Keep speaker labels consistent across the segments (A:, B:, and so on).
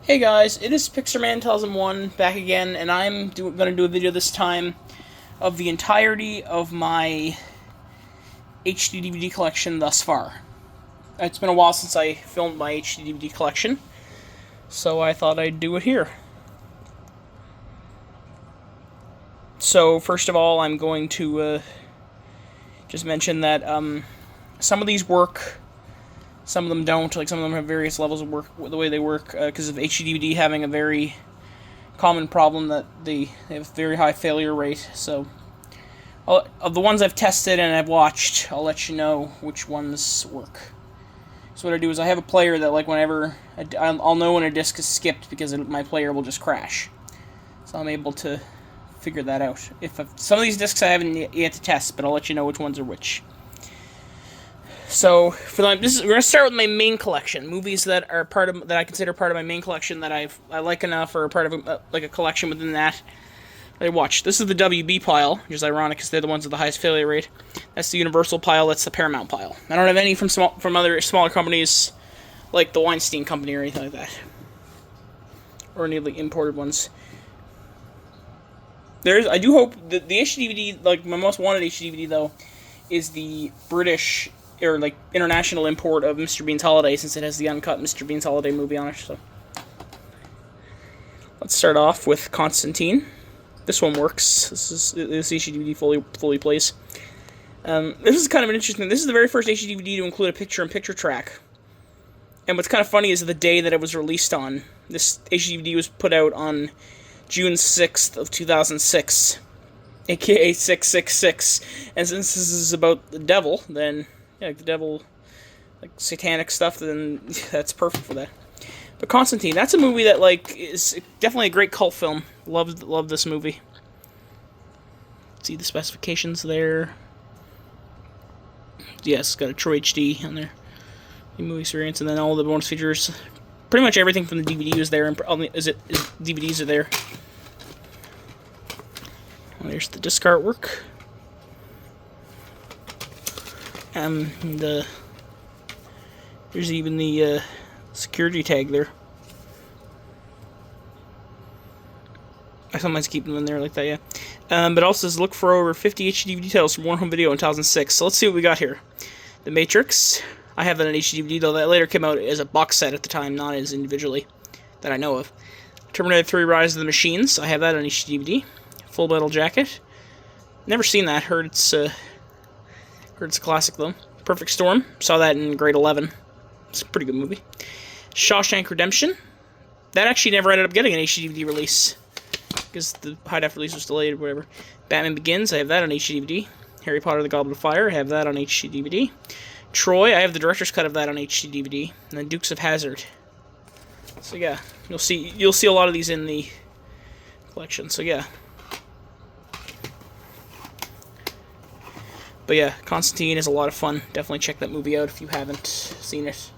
A: Hey guys, it is Pixarman2001 back again, and I'm going to do a video this time of the entirety of my HD DVD collection thus far. It's been a while since I filmed my HD DVD collection, so I thought I'd do it here. So first of all, I'm going to just mention that some of these work. Some of them don't. Like, some of them have various levels of work, the way they work, because of HD having a very common problem that they have a very high failure rate. So, of the ones I've tested and I've watched, I'll let you know which ones work. So what I do is I have a player that, like, whenever I'll know when a disc is skipped because my player will just crash. So I'm able to figure that out. Some of these discs I haven't yet to test, but I'll let you know which ones are which. So we're going to start with my main collection, movies that are that I consider part of my main collection that I like enough, or part of a collection within that I watch. This is the WB pile, which is ironic because they're the ones with the highest failure rate. That's the Universal pile. That's the Paramount pile. I don't have any from other smaller companies like the Weinstein Company or anything like that, or any of the imported ones. I do hope that the HD DVD, like my most wanted HD DVD though, is the British or like international import of Mr. Bean's Holiday, since it has the uncut Mr. Bean's Holiday movie on it. So let's start off with Constantine. This one works. This HD fully plays. This is kind of an interesting. This is the very first HD DVD to include a picture-in-picture track. And what's kind of funny is the day that it was released on. This HD DVD was put out on June 6th of 2006, aka 666. And since this is about the devil, then yeah, the devil, like satanic stuff, then that's perfect for that. But Constantine, that's a movie that like is definitely a great cult film. Love this movie. See the specifications there. Yes, it's got a True HD on there, the movie experience, and then all the bonus features. Pretty much everything from the DVD is there, and DVDs are there. Well, there's the disc artwork. There's even the security tag there. I sometimes keep them in there like that, yeah. But also says look for over 50 HD titles from One Home Video in 2006. So let's see what we got here. The Matrix. I have that in HD, though that later came out as a box set at the time, not as individually, that I know of. Terminator 3: Rise of the Machines. I have that on HD. Full Metal Jacket. Never seen that. Heard it's a classic though. Perfect Storm. Saw that in grade 11. It's a pretty good movie. Shawshank Redemption. That actually never ended up getting an HD release because the high-def release was delayed or whatever. Batman Begins. I have that on HD. Harry Potter: The Goblet of Fire. I have that on HD. Troy. I have the director's cut of that on HD. And then Dukes of Hazzard. So yeah, you'll see a lot of these in the collection. So yeah. But yeah, Constantine is a lot of fun. Definitely check that movie out if you haven't seen it.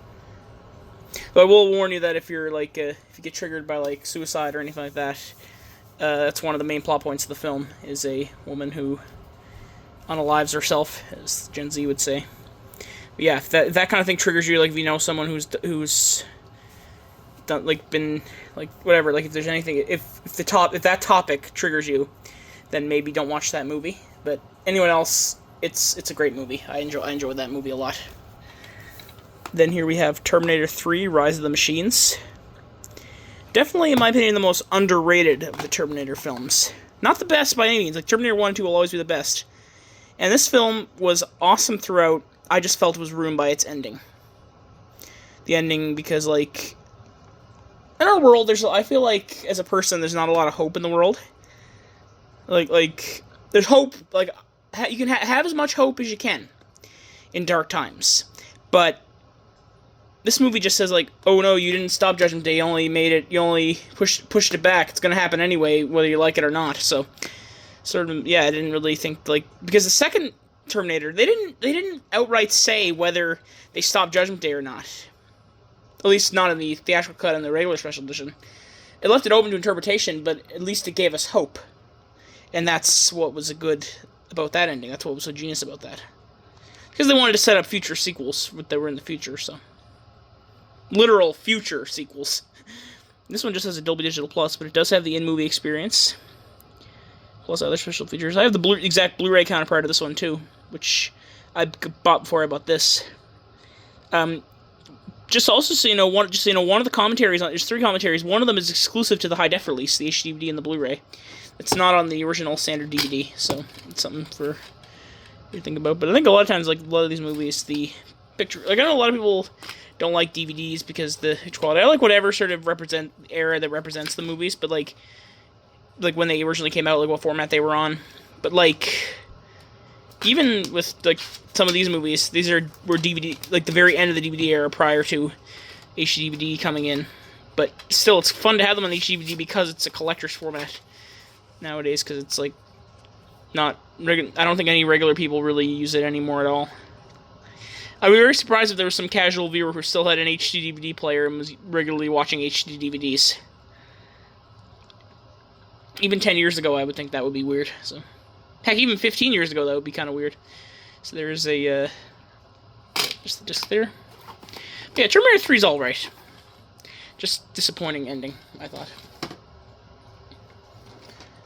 A: But I will warn you that if you're like, if you get triggered by like suicide or anything like that, that's one of the main plot points of the film, is a woman who unalives herself, as Gen Z would say. But yeah, if that kind of thing triggers you, like if you know someone who's done, like been like whatever, like if there's anything, if that topic triggers you, then maybe don't watch that movie. But anyone else, it's a great movie. I enjoyed that movie a lot. Then here we have Terminator 3: Rise of the Machines. Definitely, in my opinion, the most underrated of the Terminator films. Not the best by any means. Like Terminator 1 and 2 will always be the best. And this film was awesome throughout. I just felt it was ruined by its ending. The ending, because like in our world, I feel like as a person, there's not a lot of hope in the world. Like there's hope. Like you can have as much hope as you can in dark times, but this movie just says like, oh no, you didn't stop Judgment Day. You only pushed it back. It's gonna happen anyway, whether you like it or not. So, sort of, yeah, I didn't really think like, because the second Terminator, they didn't outright say whether they stopped Judgment Day or not. At least not in the theatrical cut and the regular special edition. It left it open to interpretation, but at least it gave us hope, and that's what was good about that ending. That's what was so genius about that, because they wanted to set up future sequels that were in the future. So. Literal future sequels. This one just has a Dolby Digital Plus, but it does have the in-movie experience, plus other special features. I have the exact Blu-ray counterpart of this one, too, which I bought before I bought this. Just also so you know, one of the commentaries, there's 3 commentaries, one of them is exclusive to the high-def release, the HD DVD and the Blu-ray. It's not on the original standard DVD, so it's something for you to think about. But I think a lot of times, like, a lot of these movies, the picture, like, I know a lot of people don't like DVDs because the quality. I like whatever sort of era that represents the movies, but like when they originally came out, like what format they were on. But like, even with like some of these movies, were DVD, like the very end of the DVD era prior to HD DVD coming in. But still, it's fun to have them on the HD DVD because it's a collector's format nowadays. Because it's like I don't think any regular people really use it anymore at all. I'd be very surprised if there was some casual viewer who still had an HD DVD player and was regularly watching HD DVDs. Even 10 years ago, I would think that would be weird. So, heck, even 15 years ago, that would be kind of weird. So there's just the disc there. Yeah, Terminator 3's alright. Just disappointing ending, I thought.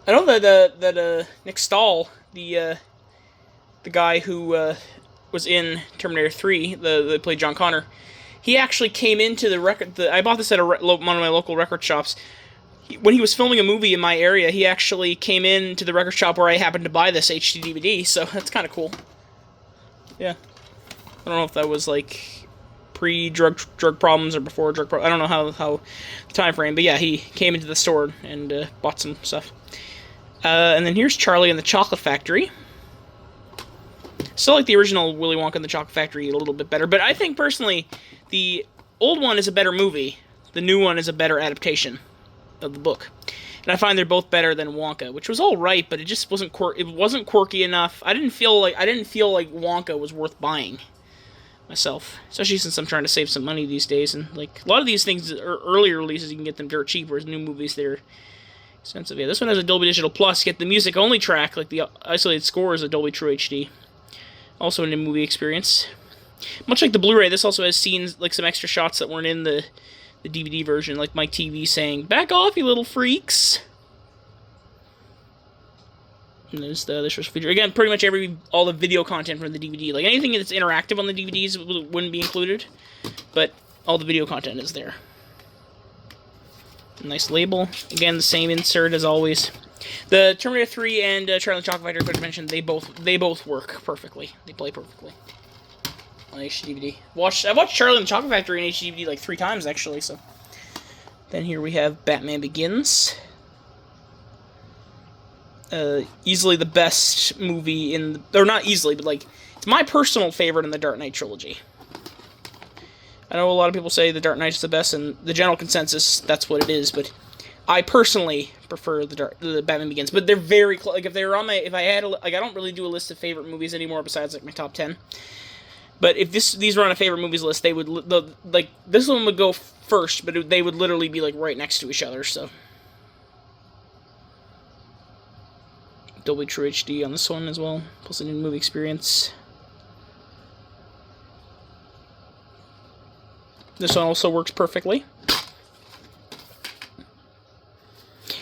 A: I know that Nick Stahl, the guy who was in Terminator 3, that played John Connor, he actually came into the record. I bought this at one of my local record shops. When he was filming a movie in my area, he actually came into the record shop where I happened to buy this HD DVD, so that's kind of cool. Yeah. I don't know if that was, like, pre-drug problems or before drug problems. I don't know how the time frame, but yeah, he came into the store and bought some stuff. And then here's Charlie and the Chocolate Factory. Still like the original Willy Wonka and the Chocolate Factory a little bit better, but I think, personally, the old one is a better movie. The new one is a better adaptation of the book. And I find they're both better than Wonka, which was alright, but it just wasn't quirky enough. I didn't feel like Wonka was worth buying myself, especially since I'm trying to save some money these days, and like a lot of these things are earlier releases, you can get them dirt cheap, whereas new movies, they're expensive. Yeah, this one has a Dolby Digital Plus. Get the music only track, like the isolated score, is a Dolby True HD. Also an in-movie experience. Much like the Blu-ray, this also has scenes, like some extra shots that weren't in the DVD version, like Mike TV saying, "Back off, you little freaks!" And there's the special feature. Again, pretty much all the video content from the DVD. Like, anything that's interactive on the DVDs wouldn't be included, but all the video content is there. Nice label. Again, the same insert as always. The Terminator 3 and Charlie and the Chocolate Factory, I mentioned, they both work perfectly. They play perfectly on HD DVD. I've watched Charlie and the Chocolate Factory in HD DVD like 3 times, actually, so. Then here we have Batman Begins. Easily the best movie or not easily, but like, it's my personal favorite in the Dark Knight trilogy. I know a lot of people say the Dark Knight is the best, and the general consensus, that's what it is, but I personally prefer the Batman Begins. But they're very close. Like, if I had I don't really do a list of favorite movies anymore besides like my top 10. But if these were on a favorite movies list, they would this one would go first, but they would literally be like right next to each other. So Dolby True HD on this one as well, plus a new movie experience. This one also works perfectly.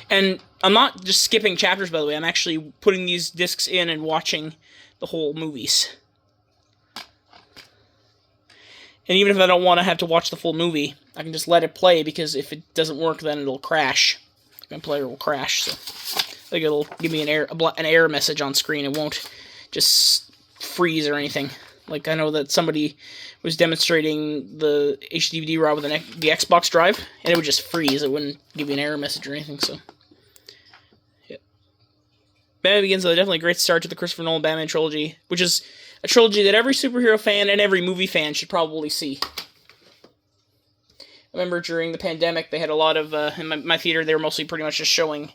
A: And I'm not just skipping chapters, by the way. I'm actually putting these discs in and watching the whole movies. And even if I don't want to have to watch the full movie, I can just let it play, because if it doesn't work, then it'll crash. My player will crash, so like it'll give me an error message on screen. It won't just freeze or anything. Like, I know that somebody was demonstrating the HDVD RAW with the Xbox drive, and it would just freeze. It wouldn't give you an error message or anything, so. Yeah. Batman Begins is definitely a great start to the Christopher Nolan Batman trilogy, which is a trilogy that every superhero fan and every movie fan should probably see. I remember during the pandemic, they had a lot of, in my theater, they were mostly pretty much just showing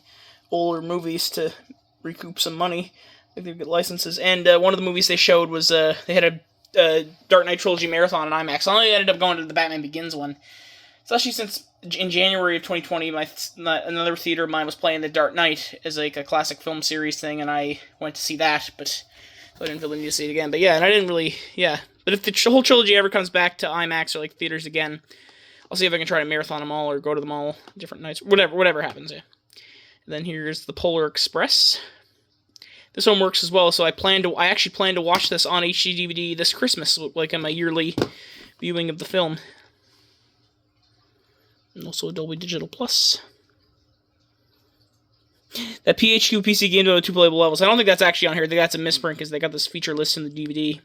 A: older movies to recoup some money. They would get licenses, and one of the movies they showed was, they had a Dark Knight Trilogy Marathon on IMAX. I only ended up going to the Batman Begins one, especially since in January of 2020, another theater of mine was playing The Dark Knight as like a classic film series thing, and I went to see that, but so I didn't really need to see it again. But yeah, and I didn't really, yeah. But if the whole trilogy ever comes back to IMAX or like theaters again, I'll see if I can try to marathon them all or go to them all different nights. Whatever happens, yeah. And then here's the Polar Express. This one works as well, so I actually plan to watch this on HD DVD this Christmas, like in my yearly viewing of the film. And also Dolby Digital Plus. That PHQ PC game with 2 playable levels. I don't think that's actually on here. I think that's a misprint because they got this feature list in the DVD.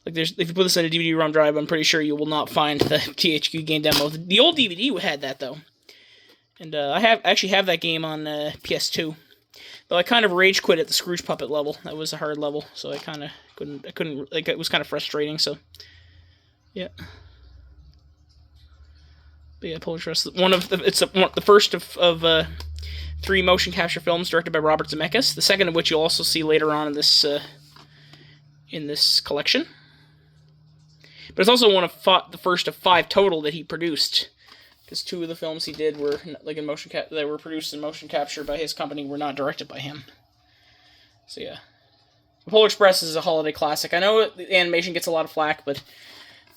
A: Like, if you put this in a DVD-ROM drive, I'm pretty sure you will not find the THQ game demo. The old DVD had that, though. And I actually have that game on PS2. Though I kind of rage quit at the Scrooge Puppet level. That was a hard level, so I kind of couldn't, like, it was kind of frustrating, so, yeah. But yeah, Polar Express, it's the first of 3 motion capture films directed by Robert Zemeckis, the second of which you'll also see later on in this collection. But it's also the first of 5 total that he produced, because 2 of the films he did were like that were produced in motion capture by his company were not directed by him. So yeah, Polar Express is a holiday classic. I know the animation gets a lot of flack, but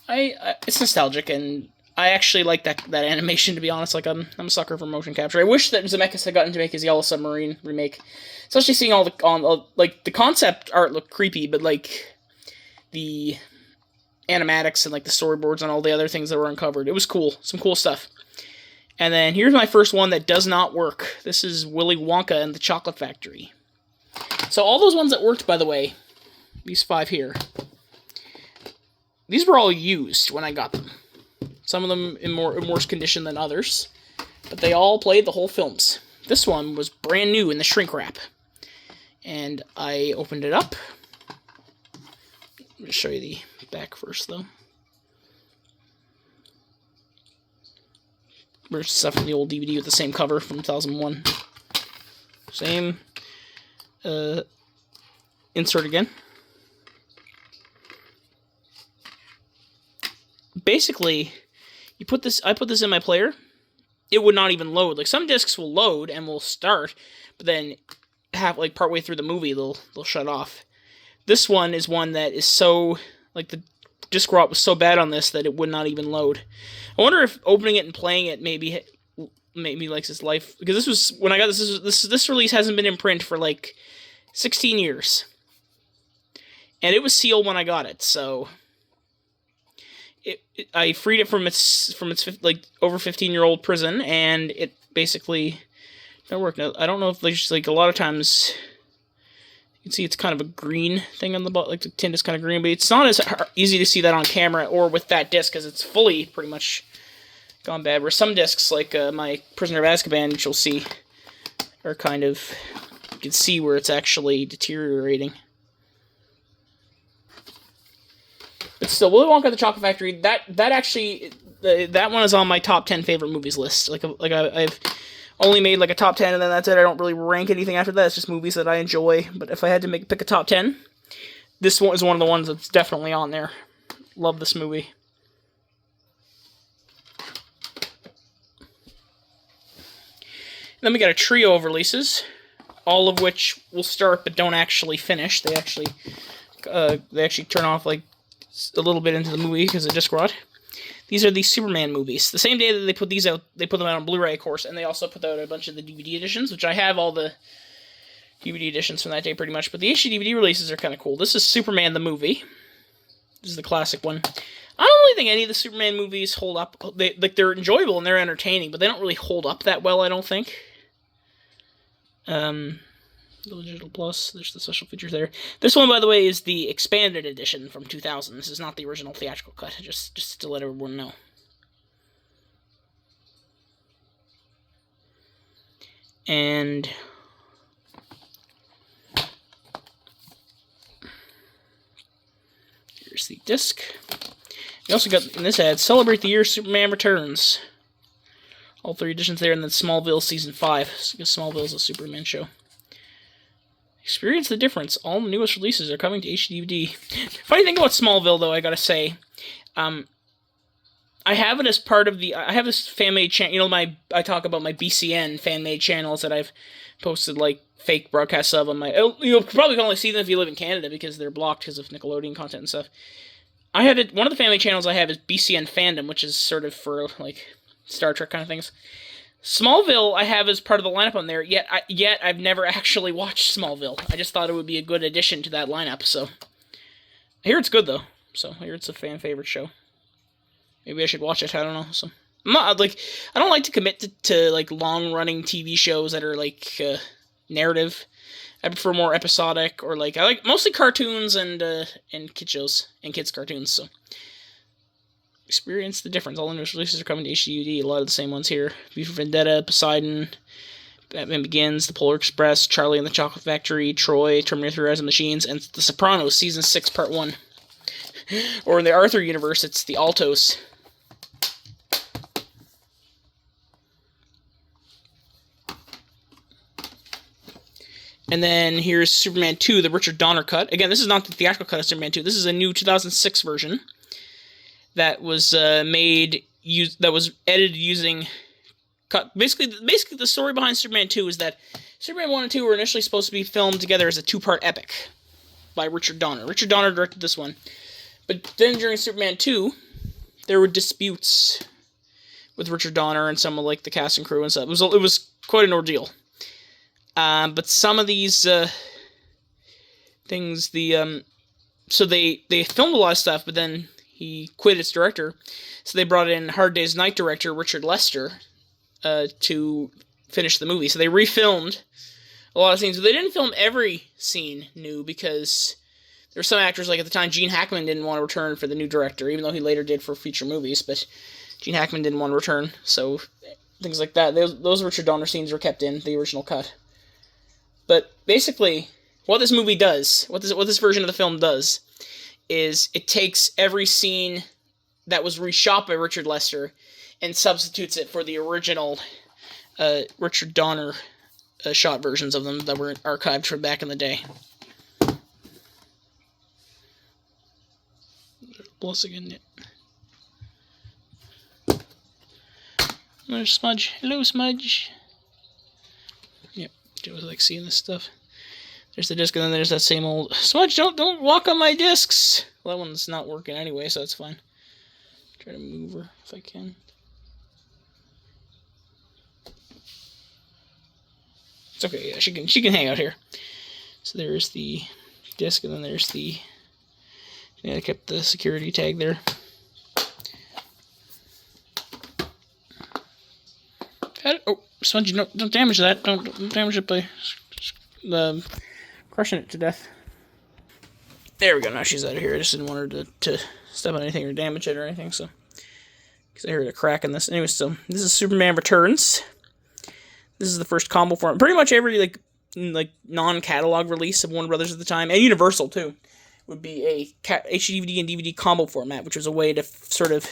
A: it's nostalgic, and I actually like that animation, to be honest. Like, I'm a sucker for motion capture. I wish that Zemeckis had gotten to make his Yellow Submarine remake, especially seeing all the concept art looked creepy, but like the animatics and like the storyboards and all the other things that were uncovered, it was cool. Some cool stuff. And then here's my first one that does not work. This is Willy Wonka and the Chocolate Factory. So all those ones that worked, by the way, these 5 here, these were all used when I got them. Some of them in worse condition than others, but they all played the whole films. This one was brand new in the shrink wrap. And I opened it up. Let me show you the back first, though. There's stuff from the old DVD with the same cover from 2001. Same insert again. Basically, I put this in my player, it would not even load. Like, some discs will load and will start, but then like partway through the movie they'll shut off. This one is one that is so, like, the disc rot was so bad on this that it would not even load. I wonder if opening it and playing it maybe likes its life, because this was when I got this release hasn't been in print for like 16 years. And it was sealed when I got it, so I freed it from its like over 15-year-old prison, and it basically don't work. Now, I don't know if there's like a lot of times you can see it's kind of a green thing on the bottom, like the tint is kind of green, but it's not as easy to see that on camera or with that disc because it's fully pretty much gone bad. Where some discs, like my Prisoner of Azkaban, which you'll see, are kind of, you can see where it's actually deteriorating. But still, Willy Wonka and the Chocolate Factory, that one is on my top 10 favorite movies list. I've only made like a top 10 and then that's it. I don't really rank anything after that. It's just movies that I enjoy. But if I had to pick a top 10, this one is one of the ones that's definitely on there. Love this movie. Then we got a trio of releases, all of which will start but don't actually finish. They actually turn off like a little bit into the movie because of disc rot. These are the Superman movies. The same day that they put these out, they put them out on Blu-ray, of course, and they also put out a bunch of the DVD editions, which I have all the DVD editions from that day pretty much, but the HD DVD releases are kind of cool. This is Superman the movie. This is the classic one. I don't really think any of the Superman movies hold up. They're enjoyable and they're entertaining, but they don't really hold up that well, I don't think. Digital Plus, there's the special features there. This one, by the way, is the expanded edition from 2000. This is not the original theatrical cut, just to let everyone know. And here's the disc. We also got, in this ad, Celebrate the Year Superman Returns. All 3 editions there, and then Smallville Season 5. So Smallville is a Superman show. Experience the difference. All the newest releases are coming to HD DVD. Funny thing about Smallville, though, I gotta say, I have it as part of the. I have this fan-made channel. You know, I talk about my BCN fan-made channels that I've posted like fake broadcasts of on my. You'll probably only see them if you live in Canada because they're blocked because of Nickelodeon content and stuff. I had it. One of the family channels I have is BCN Fandom, which is sort of for like Star Trek kind of things. Smallville I have as part of the lineup on there. Yet I've never actually watched Smallville. I just thought it would be a good addition to that lineup. So I hear it's good though. So I hear it's a fan favorite show. Maybe I should watch it. I don't know. So I'm not like I don't like to commit to like long running TV shows that are like narrative. I prefer more episodic or like I like mostly cartoons and kid shows and kids cartoons. So experience the difference. All the newest releases are coming to HDUD. A lot of the same ones here: V for Vendetta, Poseidon, Batman Begins, The Polar Express, Charlie and the Chocolate Factory, Troy, Terminator 3: Rise of the Machines, and The Sopranos Season 6 Part 1. Or in the Arthur universe, it's The Altos. And then here's Superman 2, the Richard Donner cut. Again, this is not the theatrical cut of Superman 2. This is a new 2006 version that was that was edited using... Basically, the story behind Superman 2 is that Superman 1 and 2 were initially supposed to be filmed together as a two-part epic by Richard Donner. Richard Donner directed this one. But then during Superman 2, there were disputes with Richard Donner and some of like the cast and crew and stuff. It was quite an ordeal. But some of these things, so they filmed a lot of stuff, but then he quit as director. So they brought in Hard Day's Night director Richard Lester to finish the movie. So they refilmed a lot of scenes, but they didn't film every scene new because there were some actors, like at the time, Gene Hackman didn't want to return for the new director, even though he later did for feature movies, but Gene Hackman didn't want to return, so things like that. Those Richard Donner scenes were kept in the original cut. But basically, what this movie does, what this version of the film does, is it takes every scene that was reshot by Richard Lester and substitutes it for the original Richard Donner shot versions of them that were archived from back in the day. Plus again. There's Smudge. Hello, Smudge. Yep, I was like seeing this stuff. There's the disc, and then there's that same old Smudge. Don't walk on my discs. Well, that one's not working anyway, so that's fine. Try to move her if I can. It's okay. Yeah, she can hang out here. So there's the disc, and then there's the. Yeah, I kept the security tag there. Oh, Spongy, no, don't damage that. Don't damage it by crushing it to death. There we go. Now she's out of here. I just didn't want her to step on anything or damage it or anything. So, because I heard a crack in this. Anyway, so this is Superman Returns. This is the first combo form. Pretty much every like non-catalog release of Warner Brothers at the time, and Universal too, would be a HD and DVD combo format, which was a way to sort of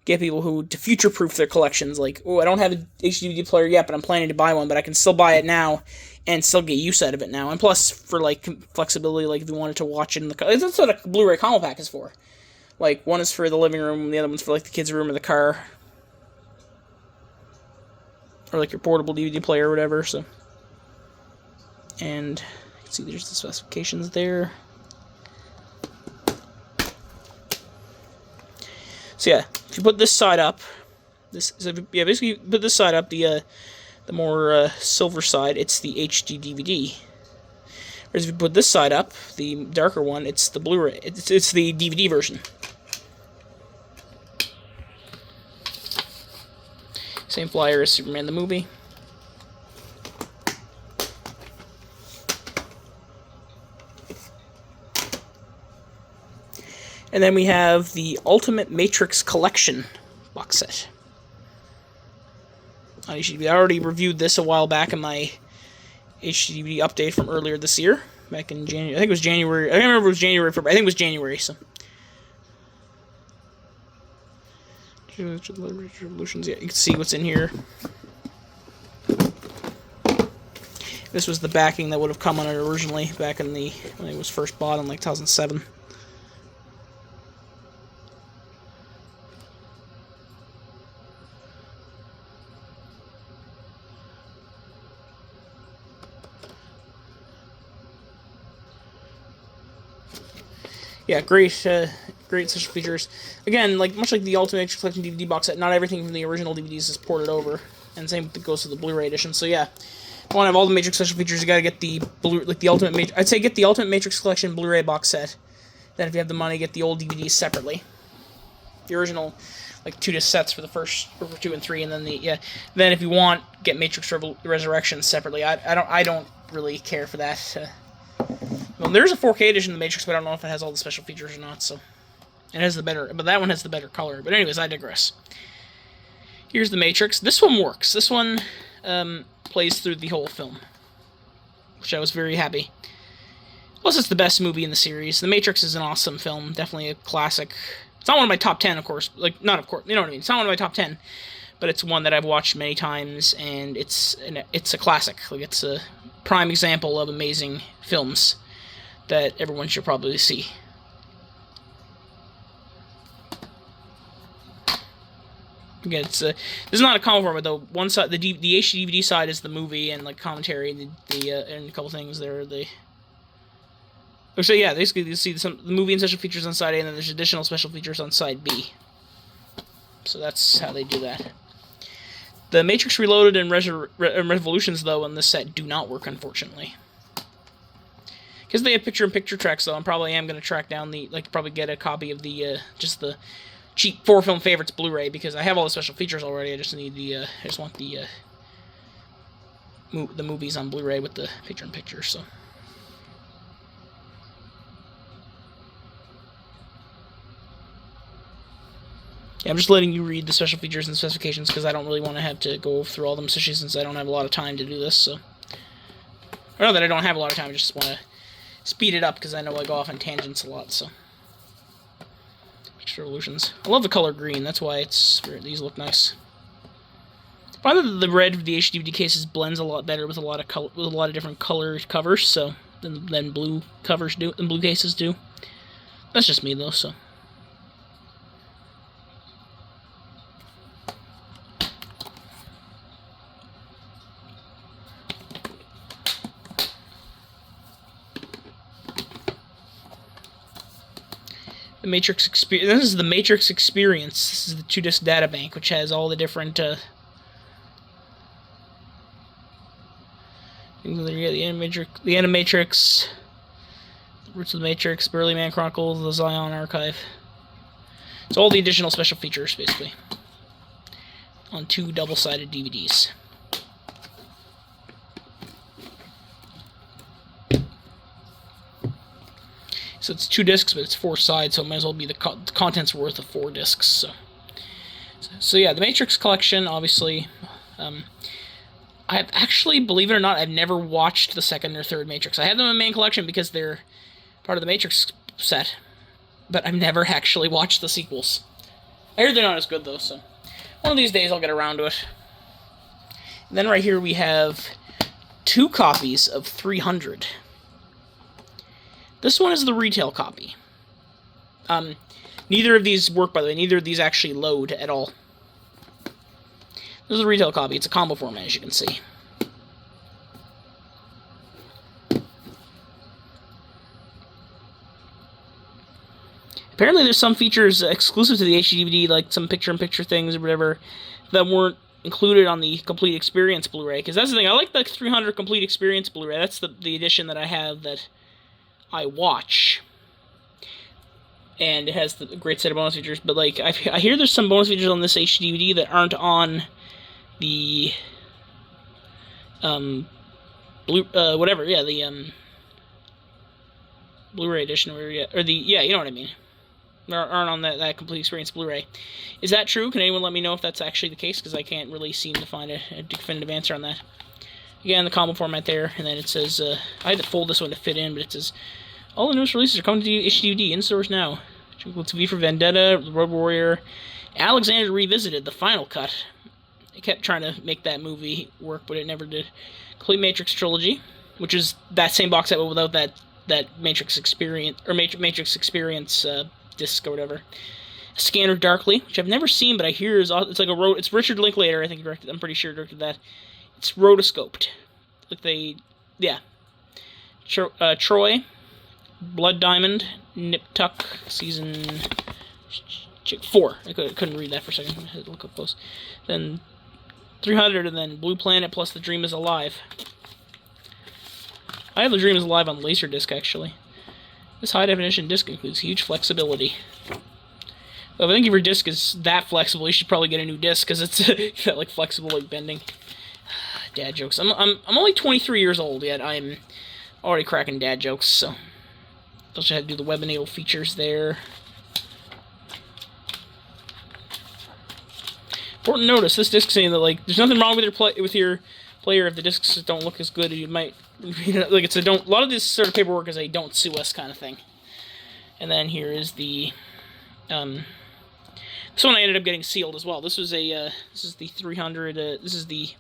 A: get people who to future-proof their collections. Like, oh, I don't have an HD player yet, but I'm planning to buy one, but I can still buy it now and still get use out of it now. And plus, for like flexibility, like if you wanted to watch it in the that's what a Blu-ray combo pack is for. Like, one is for the living room, the other one's for like the kids' room or the car, or like your portable DVD player or whatever. So, and you can see there's the specifications there. So yeah, if you put this side up, basically you put this side up, the more silver side, it's the HD DVD. Whereas if you put this side up, the darker one, it's the Blu-ray. It's the DVD version. Same flyer as Superman the movie. And then we have the Ultimate Matrix Collection box set. I already reviewed this a while back in my HDVD update from earlier this year. Back in January. I think it was January. I can't remember if it was January. I think it was January. So. Revolutions. Yeah, you can see what's in here. This was the backing that would have come on it originally back in when it was first bought in like 2007. Yeah, great great special features. Again, like much like the Ultimate Matrix Collection DVD box set, not everything from the original DVDs is ported over, and same goes to the Blu-ray edition. So yeah, if you want to have all the Matrix special features, you gotta get the Ultimate Matrix. I'd say get the Ultimate Matrix Collection Blu-ray box set. Then if you have the money, get the old DVDs separately. The original, like 2-disc sets for the first, for 2 and 3, and then then if you want, get Matrix Resurrection separately. I don't really care for that. Well, there's a 4K edition of the Matrix, but I don't know if it has all the special features or not. So it has the better, but that one has the better color. But anyways, I digress. Here's the Matrix. This one works. This one plays through the whole film, which I was very happy. Plus, it's the best movie in the series. The Matrix is an awesome film, definitely a classic. It's not one of my top 10, of course. Like, not of course, you know what I mean. It's not one of my top 10, but it's one that I've watched many times, and it's a classic. Like, it's a prime example of amazing films that everyone should probably see. Again, this is not a common format though. One side, the HD DVD side is the movie and like commentary, and and a couple things there. So yeah, basically you see the movie and special features on side A, and then there's additional special features on side B. So that's how they do that. The Matrix Reloaded and Revolutions, though, on this set do not work, unfortunately. Because they have picture-in-picture tracks, though, I probably am going to track down probably get a copy of the, just the cheap 4-Film Favorites Blu-ray, because I have all the special features already. I just need I just want the movies on Blu-ray with the picture-in-picture, so. Yeah, I'm just letting you read the special features and specifications because I don't really want to have to go through all of them, especially since I don't have a lot of time to do this. So, or not that I don't have a lot of time, I just want to speed it up because I know I go off on tangents a lot. So, Revolutions. I love the color green. That's why these look nice. I find that the red of the HDVD cases blends a lot better with a lot of different colored covers. So than blue covers do, than blue cases do. That's just me though. So. The Matrix Experience. This is the Matrix Experience. This is the 2-disc databank, which has all the different things. The Animatrix, the Roots of the Matrix, Burly Man Chronicles, the Zion Archive. It's all the additional special features, basically, on 2 double-sided DVDs. So it's 2 discs, but it's 4 sides, so it might as well be the contents worth of 4 discs. So yeah, the Matrix collection, obviously. I've actually, believe it or not, I've never watched the second or third Matrix. I have them in main collection because they're part of the Matrix set, but I've never actually watched the sequels. I hear they're not as good, though, so one of these days I'll get around to it. And then right here we have 2 copies of 300. This one is the retail copy. Neither of these work, by the way. Neither of these actually load at all. This is the retail copy. It's a combo format, as you can see. Apparently there's some features exclusive to the HD DVD, like some picture-in-picture things or whatever, that weren't included on the Complete Experience Blu-ray. Because that's the thing. I like the 300 Complete Experience Blu-ray. That's the edition that I have that I watch, and it has the great set of bonus features. But like, I hear there's some bonus features on this HD DVD that aren't on the Blu-ray edition, or you know what I mean. Aren't on that Complete Experience Blu-ray. Is that true? Can anyone let me know if that's actually the case? Because I can't really seem to find a definitive answer on that. Again, the combo format there, and then it says, I had to fold this one to fit in, but it says, all the newest releases are coming to HDVD in stores now. Which includes V for Vendetta, Road Warrior, Alexander Revisited, the final cut. They kept trying to make that movie work, but it never did. Complete Matrix Trilogy, which is that same box set, but without that Matrix Experience, or Matrix Experience disc or whatever. Scanner Darkly, which I've never seen, but I hear it's like it's Richard Linklater, I think directed. I'm pretty sure directed that. It's rotoscoped. Like Troy, Blood Diamond, Nip Tuck season 4. I couldn't read that for a second. I had to look up close. Then 300, and then Blue Planet plus The Dream is Alive. I have The Dream is Alive on Laserdisc, actually. This high-definition disc includes huge flexibility. Well, if I think if your disc is that flexible, you should probably get a new disc, because it's got, like, flexible, like, bending. Dad jokes. I'm only 23 years old, yet I'm already cracking dad jokes, so... Also had to do the webinator features there. Important notice, this disc saying that, like, there's nothing wrong with your player if the discs don't look as good as you might, like, it's a don't, a lot of this sort of paperwork is a don't sue us kind of thing. And then here is the, this one I ended up getting sealed as well. This was a, this is the 300, this is the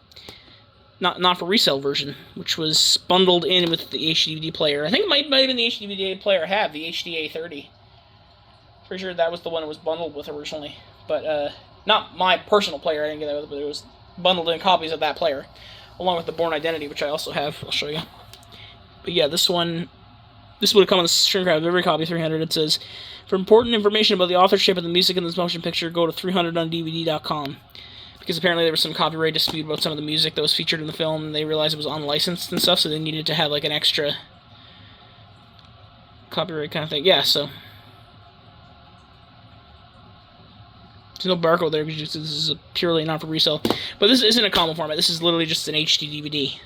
A: not for resale version, which was bundled in with the HDVD player. I think it might have been the HDVD player I have, the HDA30. Pretty sure that was the one it was bundled with originally. But, not my personal player, I didn't get that with it, but it was bundled in copies of that player, along with the Bourne Identity, which I also have. I'll show you. But yeah, this one, this would have come on the shrink wrap of every copy, 300. It says, for important information about the authorship of the music in this motion picture, go to 300ondvd.com. Because apparently there was some copyright dispute about some of the music that was featured in the film, and they realized it was unlicensed and stuff, so they needed to have, like, an extra copyright kind of thing. Yeah, so... There's no barcode there because this is purely not for resale. But this isn't a common format. This is literally just an HD DVD.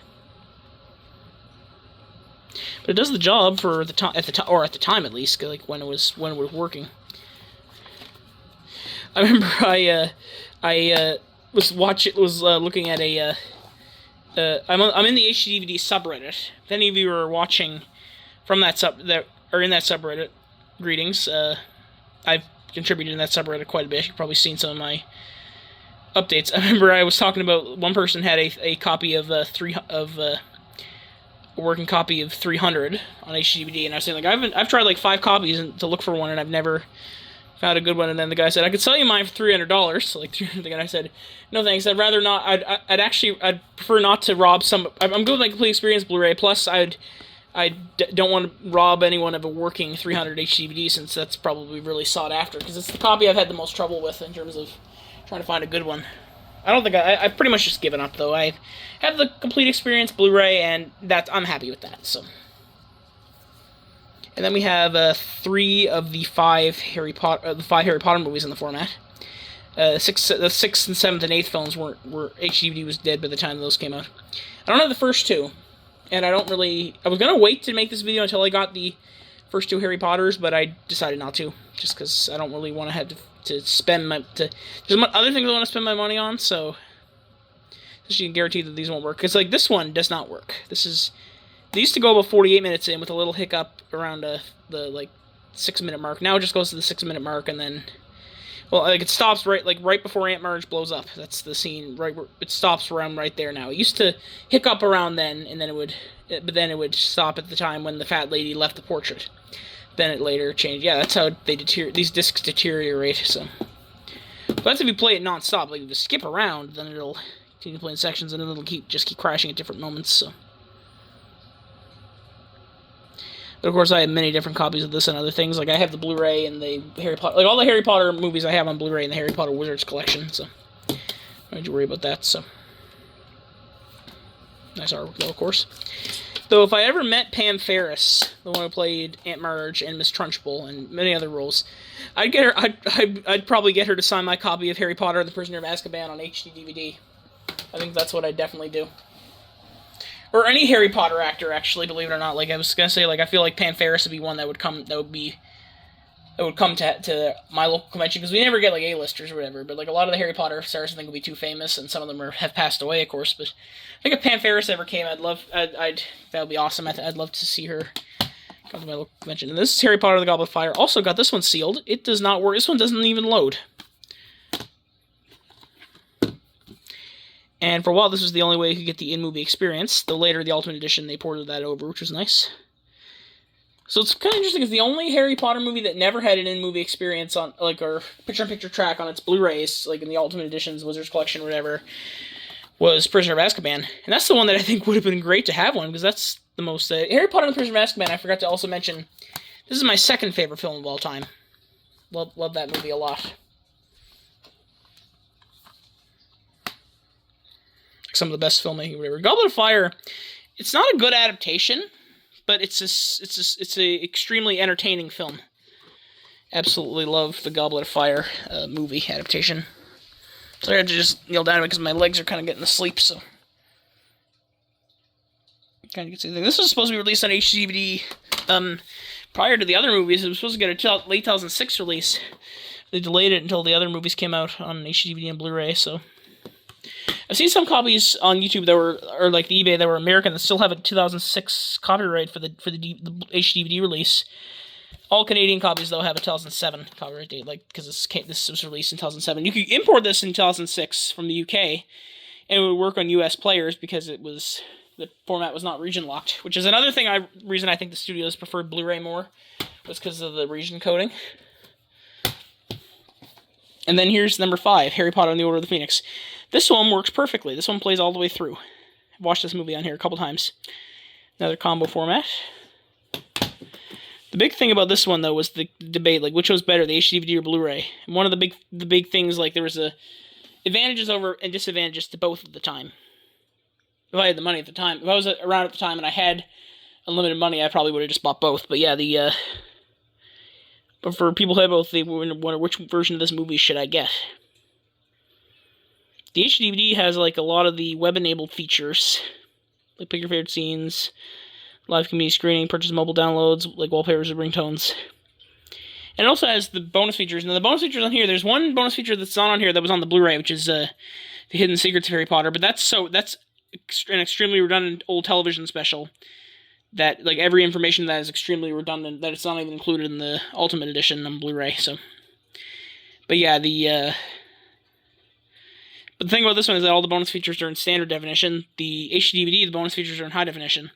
A: But it does the job for the time, at the time at least, like when it was working. I remember I was looking at a I'm in the HD DVD subreddit. If any of you are watching from that in that subreddit, greetings. I've contributed in that subreddit quite a bit. You've probably seen some of my updates. I remember I was talking about one person had a copy of a working copy of 300 on HDVD, and I was saying, like, I've tried like 5 copies to look for one, and I've never found a good one. And then the guy said, I could sell you mine for $300. So like $300, and I said, no thanks. I'd rather not. I'd prefer not to rob some. I'm good with my complete experience Blu-ray. Plus, I don't want to rob anyone of a working 300 HDVD, since that's probably really sought after, because it's the copy I've had the most trouble with in terms of trying to find a good one. I don't think I've pretty much just given up, though. I have the complete experience Blu-ray, and I'm happy with that. So, and then we have 3 of the 5 Harry Potter movies in the format. The 6th and 7th and 8th films were HDVD was dead by the time those came out. I don't have the first 2. And I was going to wait to make this video until I got the first 2 Harry Potters, but I decided not to, just because I don't really want to have to spend there's other things I want to spend my money on, so you can guarantee that these won't work. Because, like, this one does not work. They used to go about 48 minutes in with a little hiccup around the, like, 6-minute mark. Now it just goes to the 6-minute mark, and then, well, like, it stops right before Aunt Marge blows up. That's the scene, right where it stops around right there now. It used to hiccup around then, and then it would stop at the time when the fat lady left the portrait. Then it later changed. Yeah, that's how these discs deteriorate, so. But that's if you play it non-stop. Like, if you skip around, then it'll continue playing sections, and then it'll just keep crashing at different moments, so. But of course, I have many different copies of this and other things. Like, I have the Blu-ray and the Harry Potter, like all the Harry Potter movies I have on Blu-ray and the Harry Potter Wizards collection. So, don't need to worry about that. So, nice artwork though, of course. Though, if I ever met Pam Ferris, the one who played Aunt Marge and Miss Trunchbull and many other roles, I'd get her. I'd probably get her to sign my copy of Harry Potter and the Prisoner of Azkaban on HD DVD. I think that's what I'd definitely do. Or any Harry Potter actor, actually, believe it or not. Like, I was gonna say, like, I feel like Pam Ferris would be one that would come to my local convention, because we never get, like, A-listers or whatever, but, like, a lot of the Harry Potter stars I think would be too famous, and some of them have passed away, of course, but I think if Pam Ferris ever came, that would be awesome. I'd love to see her come to my local convention. And this is Harry Potter and the Goblet of Fire. Also got this one sealed. It does not work. This one doesn't even load. And for a while, this was the only way you could get the in-movie experience. Though later, the Ultimate Edition, they ported that over, which was nice. So it's kind of interesting, because the only Harry Potter movie that never had an in-movie experience on, like, or picture-in-picture track on its Blu-rays, like in the Ultimate Editions, Wizards Collection, or whatever, was Prisoner of Azkaban. And that's the one that I think would have been great to have one, because that's the most... Harry Potter and the Prisoner of Azkaban, I forgot to also mention, This is my second favorite film of all time. Love that movie a lot. Some of the best filmmaking ever. Goblet of Fire. It's not a good adaptation, but it's a extremely entertaining film. Absolutely love the Goblet of Fire movie adaptation. So I had to just kneel down because my legs are kind of getting asleep. So kind of get this was supposed to be released on HD DVD prior to the other movies. It was supposed to get a late 2006 release. They delayed it until the other movies came out on HD DVD and Blu-ray. So I've seen some copies on YouTube that were, or like the eBay, that were American that still have a 2006 copyright for the HD DVD release. All Canadian copies, though, have a 2007 copyright date, like, because this was released in 2007. You could import this in 2006 from the UK, and it would work on US players because the format was not region locked, which is another reason I think the studios preferred Blu-ray more, was because of the region coding. And then here's number 5, Harry Potter and the Order of the Phoenix. This one works perfectly. This one plays all the way through. I've watched this movie on here a couple times. Another combo format. The big thing about this one, though, was the debate, like, which was better, the HD DVD or Blu-ray. And one of the big things, like, there was advantages over and disadvantages to both at the time. If I had the money at the time, if I was around at the time and I had unlimited money, I probably would have just bought both. But yeah, but for people who have both, they wonder which version of this movie should I get. The HD DVD has, like, a lot of the web-enabled features, like pick your favorite scenes, live community screening, purchase mobile downloads, like wallpapers or ringtones. And it also has the bonus features. Now, the bonus features on here, there's one bonus feature that's not on here that was on the Blu-ray, which is the Hidden Secrets of Harry Potter. But that's an extremely redundant old television special that, like, every information that is extremely redundant, that it's not even included in the Ultimate Edition on Blu-ray. So, but yeah, but the thing about this one is that all the bonus features are in standard definition. The HD DVD, the bonus features are in high definition.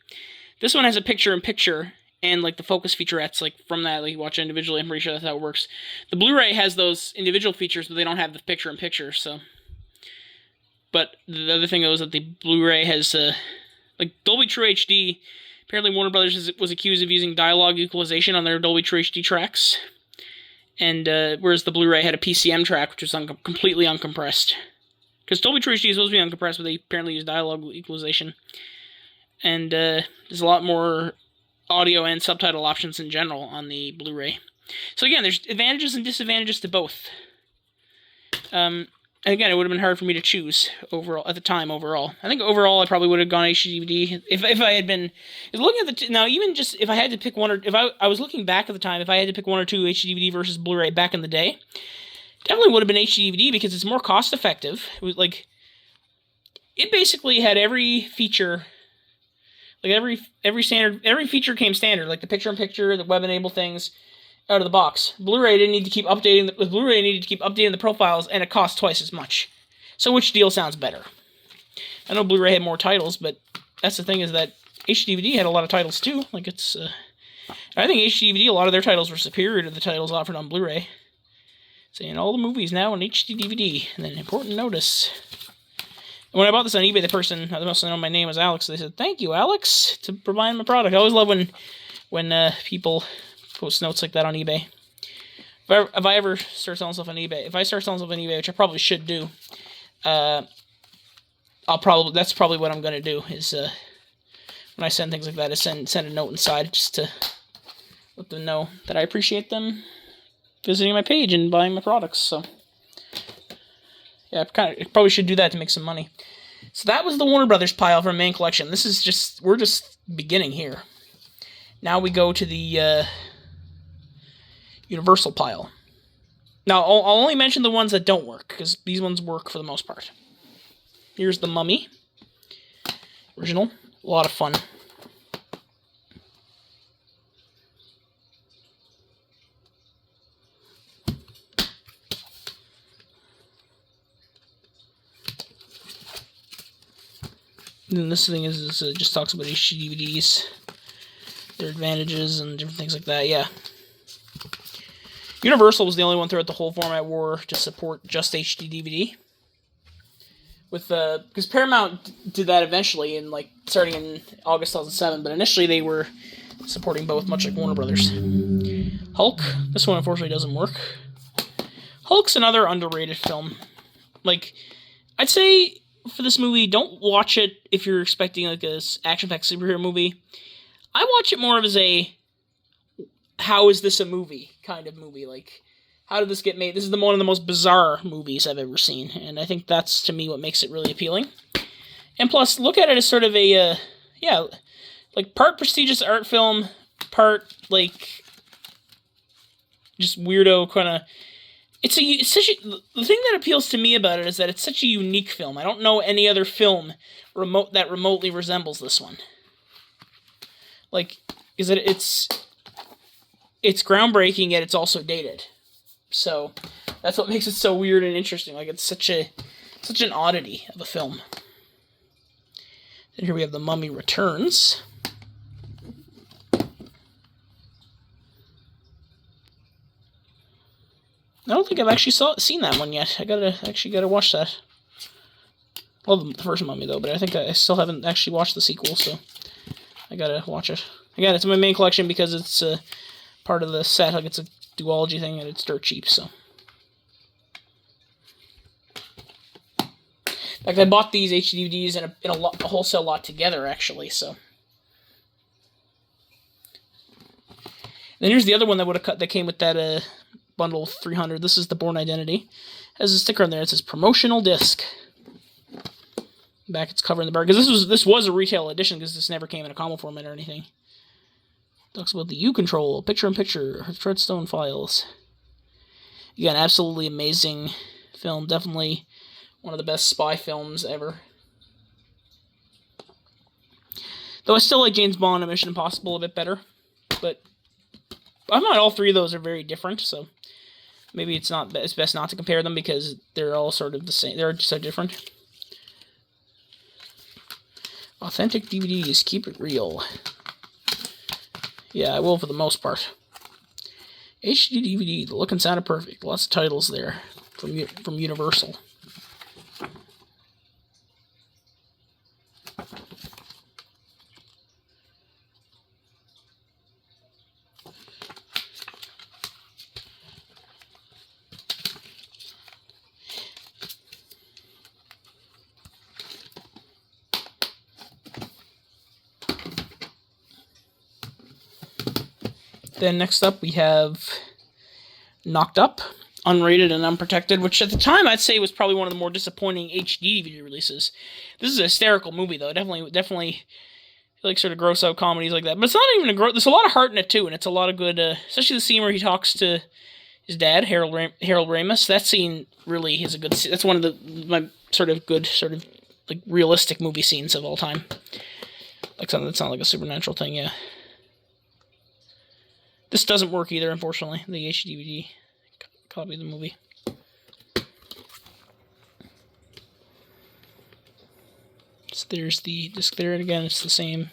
A: This one has a picture-in-picture and, like, the focus featurettes, like, from that, like, you watch it individually. I'm pretty sure that's how it works. The Blu-ray has those individual features, but they don't have the picture-in-picture, so. But the other thing is that the Blu-ray has, like, Dolby True HD. Apparently Warner Brothers was accused of using dialogue equalization on their Dolby True HD tracks. And, whereas the Blu-ray had a PCM track, which was completely uncompressed. Because Dolby True HD is supposed to be uncompressed, but they apparently use dialogue equalization. And there's a lot more audio and subtitle options in general on the Blu-ray. So again, there's advantages and disadvantages to both. And again, it would have been hard for me to choose overall at the time. Overall, I think overall I probably would have gone HD DVD if I had been looking at now. Even just if I had to pick one, or if I was looking back at the time, if I had to pick one or two HD DVD versus Blu-ray back in the day, definitely would have been HD DVD because it's more cost effective. It was like it basically had every feature. Like every feature came standard, like the picture-in-picture, the web-enabled things, out of the box. Blu-ray didn't need to keep updating. The Blu-ray needed to keep updating the profiles, and it cost twice as much. So which deal sounds better? I know Blu-ray had more titles, but that's the thing is that HD-DVD had a lot of titles too. Like it's, I think HD-DVD, a lot of their titles were superior to the titles offered on Blu-ray. Saying all the movies now on HD-DVD, and then important notice. When I bought this on eBay, the person, I must have known my name was Alex, they said, "Thank you, Alex, to provide my product." I always love when people post notes like that on eBay. If I ever start selling stuff on eBay, which I probably should do, that's probably what I'm going to do, is when I send things like that, is send a note inside just to let them know that I appreciate them visiting my page and buying my products, so. Yeah, I probably should do that to make some money. So that was the Warner Brothers pile from main collection. We're just beginning here. Now we go to the Universal pile. Now, I'll only mention the ones that don't work, because these ones work for the most part. Here's the Mummy. Original. A lot of fun. And this thing just talks about HD DVDs, their advantages, and different things like that, yeah. Universal was the only one throughout the whole format war to support just HD DVD. Because Paramount did that eventually, starting in August 2007, but initially they were supporting both, much like Warner Brothers. Hulk. This one, unfortunately, doesn't work. Hulk's another underrated film. Like, I'd say for this movie, don't watch it if you're expecting like a action-packed superhero movie. I watch it more of as a how is this a movie kind of movie. Like, how did this get made? This is one of the most bizarre movies I've ever seen, and I think that's, to me, what makes it really appealing. And plus, look at it as sort of a, like, part prestigious art film, part, like, just weirdo kind of... It's such a... The thing that appeals to me about it is that it's such a unique film. I don't know any other film that remotely resembles this one. Like, it's groundbreaking, yet it's also dated. So, that's what makes it so weird and interesting. Like, it's such an oddity of a film. Then here we have The Mummy Returns. I don't think I've actually seen that one yet. I gotta watch that. Love the first Mummy, though, but I think I still haven't actually watched the sequel, so I gotta watch it. Again, it's in my main collection because it's part of the set. Like, it's a duology thing, and it's dirt cheap, so. In fact, I bought these HD DVDs in a wholesale lot together, actually, so. Then here's the other one that came with that bundle 300. This is The Bourne Identity. It has a sticker on there that says promotional disc. Back, it's covering the bar, because this was a retail edition, because this never came in a comic format or anything. Talks about the U-Control, picture-in-picture, Treadstone files. Again, absolutely amazing film. Definitely one of the best spy films ever. Though I still like James Bond and Mission Impossible a bit better. But I find all three of those are very different, so maybe it's best not to compare them because they're all sort of the same. They're just so different. Authentic DVDs, keep it real. Yeah, I will for the most part. HD DVD, the look and sound are perfect. Lots of titles there from Universal. Then next up we have Knocked Up, unrated and unprotected, which at the time I'd say was probably one of the more disappointing HD DVD releases. This is a hysterical movie though, definitely like sort of gross out comedies like that. But it's not even there's a lot of heart in it too, and it's a lot of good, especially the scene where he talks to his dad, Harold Ramis. That scene really is a good. That's one of my sort of good, sort of like realistic movie scenes of all time. Like something that's not like a supernatural thing, yeah. This doesn't work either, unfortunately, the HD copy of the movie. So there's the disc there, and again, it's the same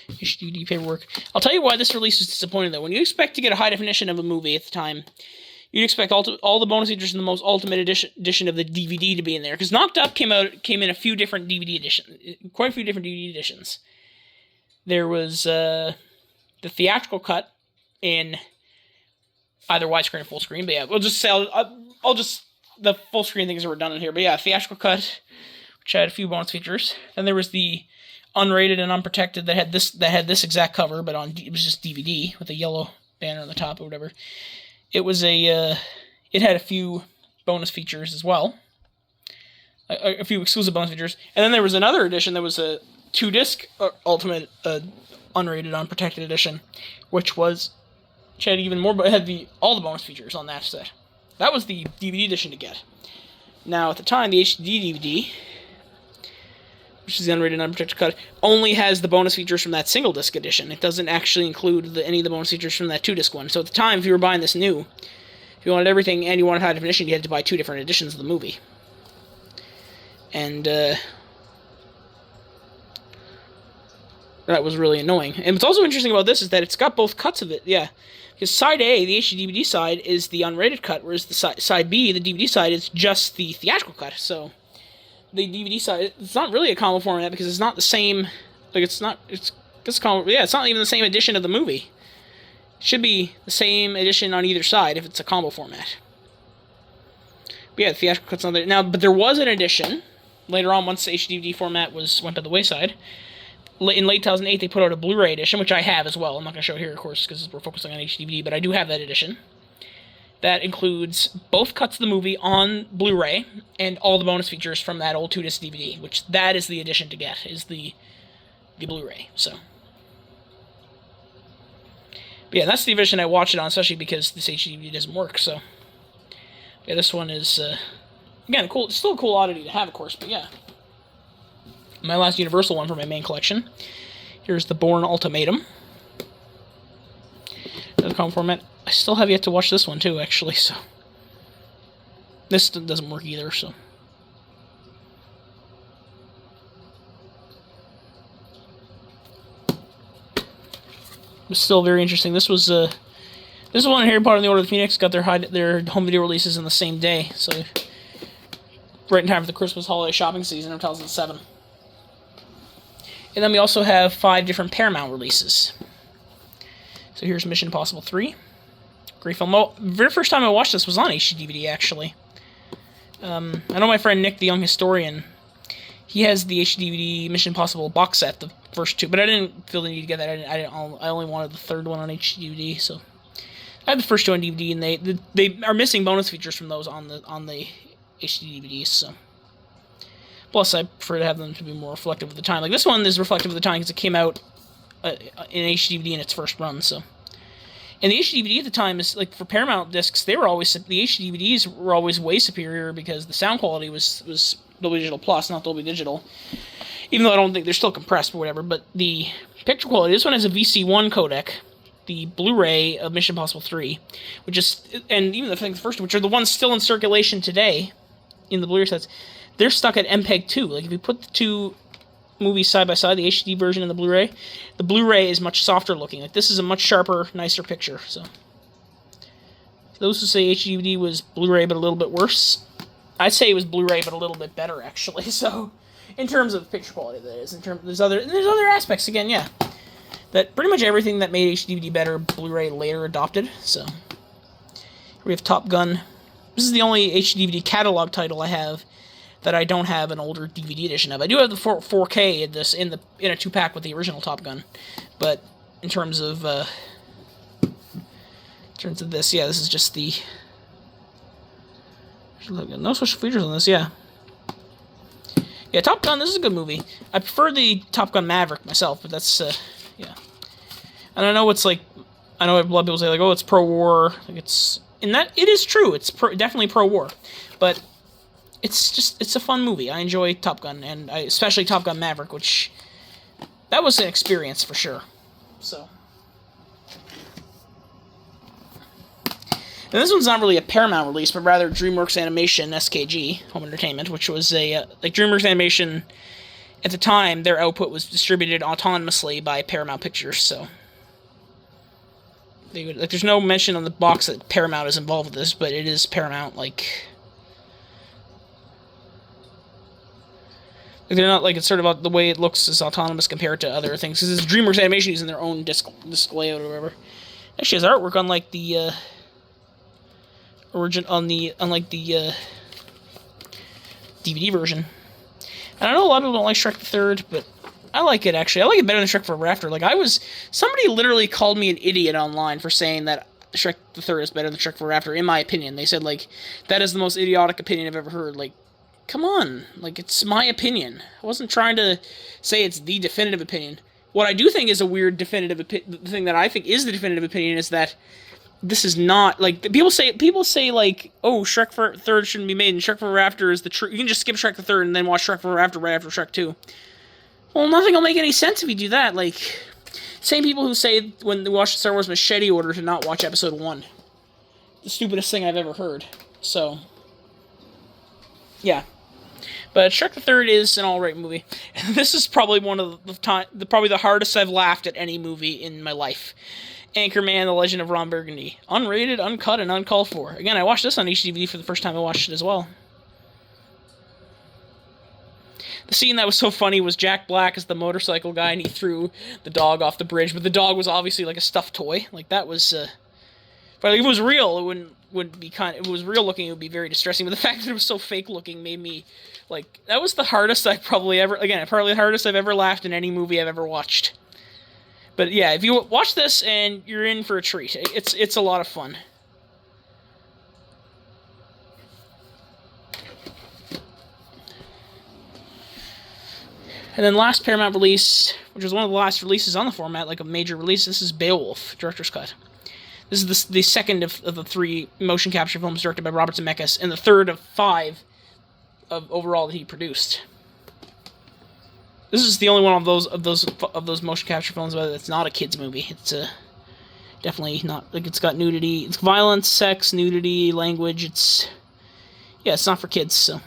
A: HD paperwork. I'll tell you why this release is disappointing, though. When you expect to get a high definition of a movie at the time, you'd expect all the bonus features in the most ultimate edition of the DVD to be in there. Because Knocked Up came in a few different DVD editions, quite a few different DVD editions. There was the theatrical cut, in either widescreen or full screen, but yeah, we'll just say I'll just the full screen things are redundant here, but yeah, theatrical cut, which had a few bonus features. Then there was the unrated and unprotected that had this exact cover, but it was just DVD with a yellow banner on the top or whatever. It was it had a few bonus features as well, a few exclusive bonus features, and then there was another edition that was a 2-disc ultimate unrated unprotected edition, which had even more, but it had all the bonus features on that set. That was the DVD edition to get. Now, at the time, the HD DVD, which is the unrated and unprotected cut, only has the bonus features from that single disc edition. It doesn't actually include any of the bonus features from that 2-disc one. So at the time, if you were buying this new, if you wanted everything and you wanted high definition, you had to buy 2 different editions of the movie. And that was really annoying. And what's also interesting about this is that it's got both cuts of it, yeah. Because side A, the HD DVD side, is the unrated cut, whereas the side B, the DVD side, is just the theatrical cut. So the DVD side, it's not really a comic format because it's not the same. Like it's not even the same edition of the movie. Should be the same edition on either side if it's a combo format. But yeah, the theatrical cut's on there. Now, but there was an edition later on once the HD-DVD format went to the wayside. In late 2008, they put out a Blu-ray edition, which I have as well. I'm not going to show it here, of course, because we're focusing on HD-DVD, but I do have that edition. That includes both cuts of the movie on Blu-ray and all the bonus features from that old 2-disc DVD, which that is the edition to get, is the Blu-ray. So, but yeah, that's the edition I watch it on, especially because this HD-DVD doesn't work. So, yeah, this one is again cool. It's still a cool oddity to have, of course, but yeah. My last Universal one for my main collection. Here's the Bourne Ultimatum. Another common format. I still have yet to watch this one too, actually. So this doesn't work either. So it's still very interesting. This is one in Harry Potter and the Order of the Phoenix. Got their home video releases on the same day. So right in time for the Christmas holiday shopping season of 2007. And then we also have 5 different Paramount releases. So here's Mission Impossible 3. Great film. Well, the very first time I watched this was on HD-DVD, actually. I know my friend Nick, the Young Historian, he has the HD-DVD Mission Impossible box set, the first 2, but I didn't feel the need to get that. I only wanted the third one on HD-DVD, so I had the first 2 on DVD, and they are missing bonus features from those on the HD-DVDs, so. Plus, I prefer to have them to be more reflective of the time. Like, this one is reflective of the time because it came out in HD-DVD in its first run, so. And the HD-DVD at the time is, like, for Paramount discs, the HD-DVDs were always way superior because the sound quality was Dolby Digital Plus, not Dolby Digital. Even though I don't think they're still compressed or whatever, but the picture quality, this one has a VC1 codec, the Blu-ray of Mission Impossible 3, which is, and even the first one, which are the ones still in circulation today in the Blu-ray sets, they're stuck at MPEG-2. Like, if you put the 2 movies side by side, the HD version and the Blu-ray is much softer looking. Like, this is a much sharper, nicer picture, so. Those who say HD-DVD was Blu-ray but a little bit worse, I'd say it was Blu-ray but a little bit better, actually, so. In terms of picture quality, that is. There's other aspects, again, yeah. That pretty much everything that made HD-DVD better, Blu-ray later adopted, so. Here we have Top Gun. This is the only HD-DVD catalog title I have that I don't have an older DVD edition of. I do have the 4K in a 2-pack with the original Top Gun, but in terms of this, yeah, this is just the. No special features on this, yeah. Yeah, Top Gun. This is a good movie. I prefer the Top Gun Maverick myself, but that's yeah. And I know it's like, I know a lot of people say like, oh, it's pro-war. Like it is true. It's definitely pro-war, but. It's a fun movie. I enjoy Top Gun, and especially Top Gun Maverick, which, that was an experience for sure. So. And this one's not really a Paramount release, but rather DreamWorks Animation, SKG, Home Entertainment, which was like DreamWorks Animation, at the time, their output was distributed autonomously by Paramount Pictures, so. There's no mention on the box that Paramount is involved with this, but it is Paramount, like. They're not, like, it's sort of the way it looks is autonomous compared to other things. Because it's DreamWorks Animation using their own disc layout or whatever. Actually, has artwork unlike the DVD version. And I know a lot of people don't like Shrek the Third, but I like it, actually. I like it better than Shrek Forever After. Like, somebody literally called me an idiot online for saying that Shrek the Third is better than Shrek Forever After, in my opinion. They said, like, that is the most idiotic opinion I've ever heard. Like, come on, like, it's my opinion. I wasn't trying to say it's the definitive opinion. What I do think is a weird definitive opinion, the thing that I think is the definitive opinion is that this is not, like, people say like, oh, Shrek Third shouldn't be made, and Shrek Forever After is the true, you can just skip Shrek the Third and then watch Shrek Forever After right after Shrek 2. Well, nothing will make any sense if you do that, like, same people who say when they watch the Star Wars Machete Order to not watch Episode 1. The stupidest thing I've ever heard, so, yeah. But Shrek the Third is an alright movie. This is probably one of probably the hardest I've laughed at any movie in my life. Anchorman: The Legend of Ron Burgundy. Unrated, uncut, and uncalled for. Again, I watched this on HD-DVD for the first time I watched it as well. The scene that was so funny was Jack Black as the motorcycle guy, and he threw the dog off the bridge, but the dog was obviously like a stuffed toy. Like, that was, but like, if it was real, it wouldn't be if it was real looking, it would be very distressing, but the fact that it was so fake looking made me, like, that was the hardest I've probably ever, again, probably the hardest I've ever laughed in any movie I've ever watched. But yeah, if you watch this, and you're in for a treat. It's a lot of fun. And then last Paramount release, which was one of the last releases on the format, like a major release, this is Beowulf, Director's Cut. This is the second of the 3 motion capture films directed by Robert Zemeckis, and the third of 5 of overall that he produced. This is the only one of those motion capture films that's not a kids movie. It's definitely not, like, it's got nudity, it's violence, sex, nudity, language. It's not for kids. So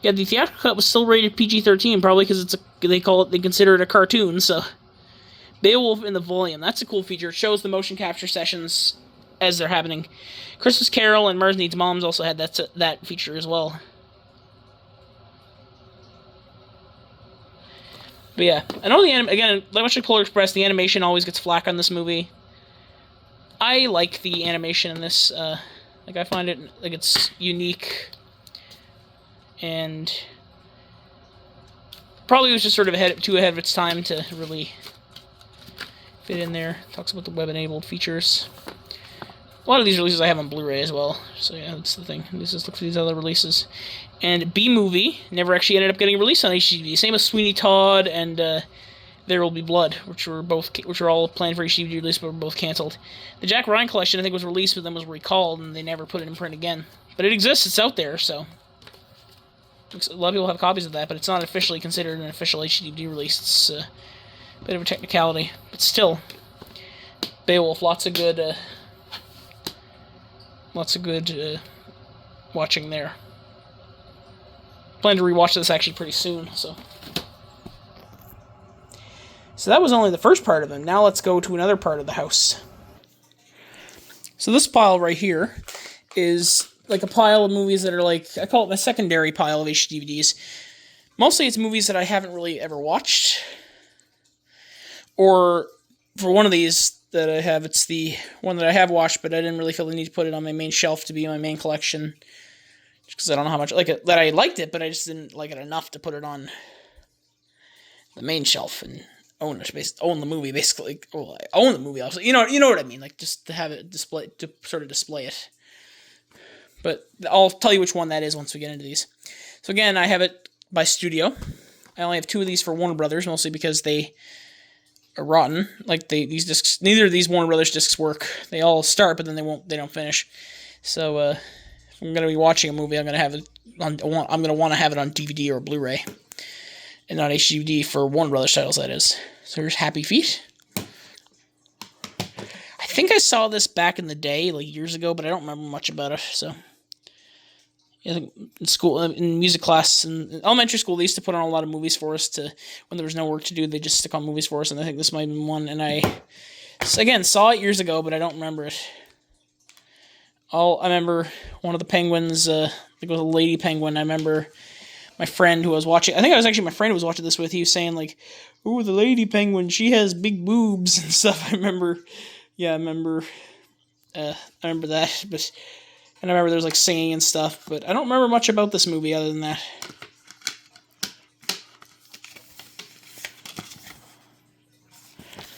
A: yeah, the theatrical cut was still rated PG-13, probably because they consider it a cartoon. So Beowulf in the volume, that's a cool feature. It shows the motion capture sessions as they're happening. Christmas Carol and Mars Needs Moms also had that feature as well. But yeah, I know again, like much like Polar Express, the animation always gets flack on this movie. I like the animation in this. Like, I find it, like, it's unique. And probably was just sort of too ahead of its time to really fit in there. Talks about the web-enabled features. A lot of these releases I have on Blu-ray as well. So yeah, that's the thing. Let's just look for these other releases. And B-Movie never actually ended up getting released on HDTV. Same as Sweeney Todd and There Will Be Blood, which were all planned for HDTV release, but were both canceled. The Jack Ryan collection, I think, was released, but then was recalled, and they never put it in print again. But it exists. It's out there, so a lot of people have copies of that, but it's not officially considered an official HDTV release. It's a bit of a technicality, but still, Beowulf, lots of good watching there. Plan to rewatch this actually pretty soon, so that was only the first part of them. Now let's go to another part of the house. So this pile right here is like a pile of movies that are, like, I call it my secondary pile of HDVDs. Mostly it's movies that I haven't really ever watched. Or, for one of these that I have, it's the one that I have watched, but I didn't really feel the need to put it on my main shelf to be my main collection. Just because I don't know how much, like it, that I liked it, but I just didn't like it enough to put it on the main shelf and own the movie, basically. Well, I own the movie, obviously. You know what I mean, like, just to have it display it. But I'll tell you which one that is once we get into these. So again, I have it by studio. I only have 2 of these for Warner Brothers, mostly because they are rotten. Like, these discs, neither of these Warner Brothers discs work. They all start, but then they don't finish. So if I'm gonna be watching a movie, I'm gonna want to have it on DVD or Blu-ray, and not HDD for Warner Brothers titles. That is. So here's Happy Feet. I think I saw this back in the day, like years ago, but I don't remember much about it. So in school, in music class, in elementary school, they used to put on a lot of movies for us when there was no work to do. They just stick on movies for us, and I think this might have been one. And I, again, saw it years ago, but I don't remember it. I remember one of the penguins, I think it was a lady penguin. I remember my friend who was watching, I think it was actually my friend who was watching this with, he was saying, like, "Ooh, the lady penguin, she has big boobs," and stuff. I remember that, but... And I remember there was, like, singing and stuff, but I don't remember much about this movie other than that.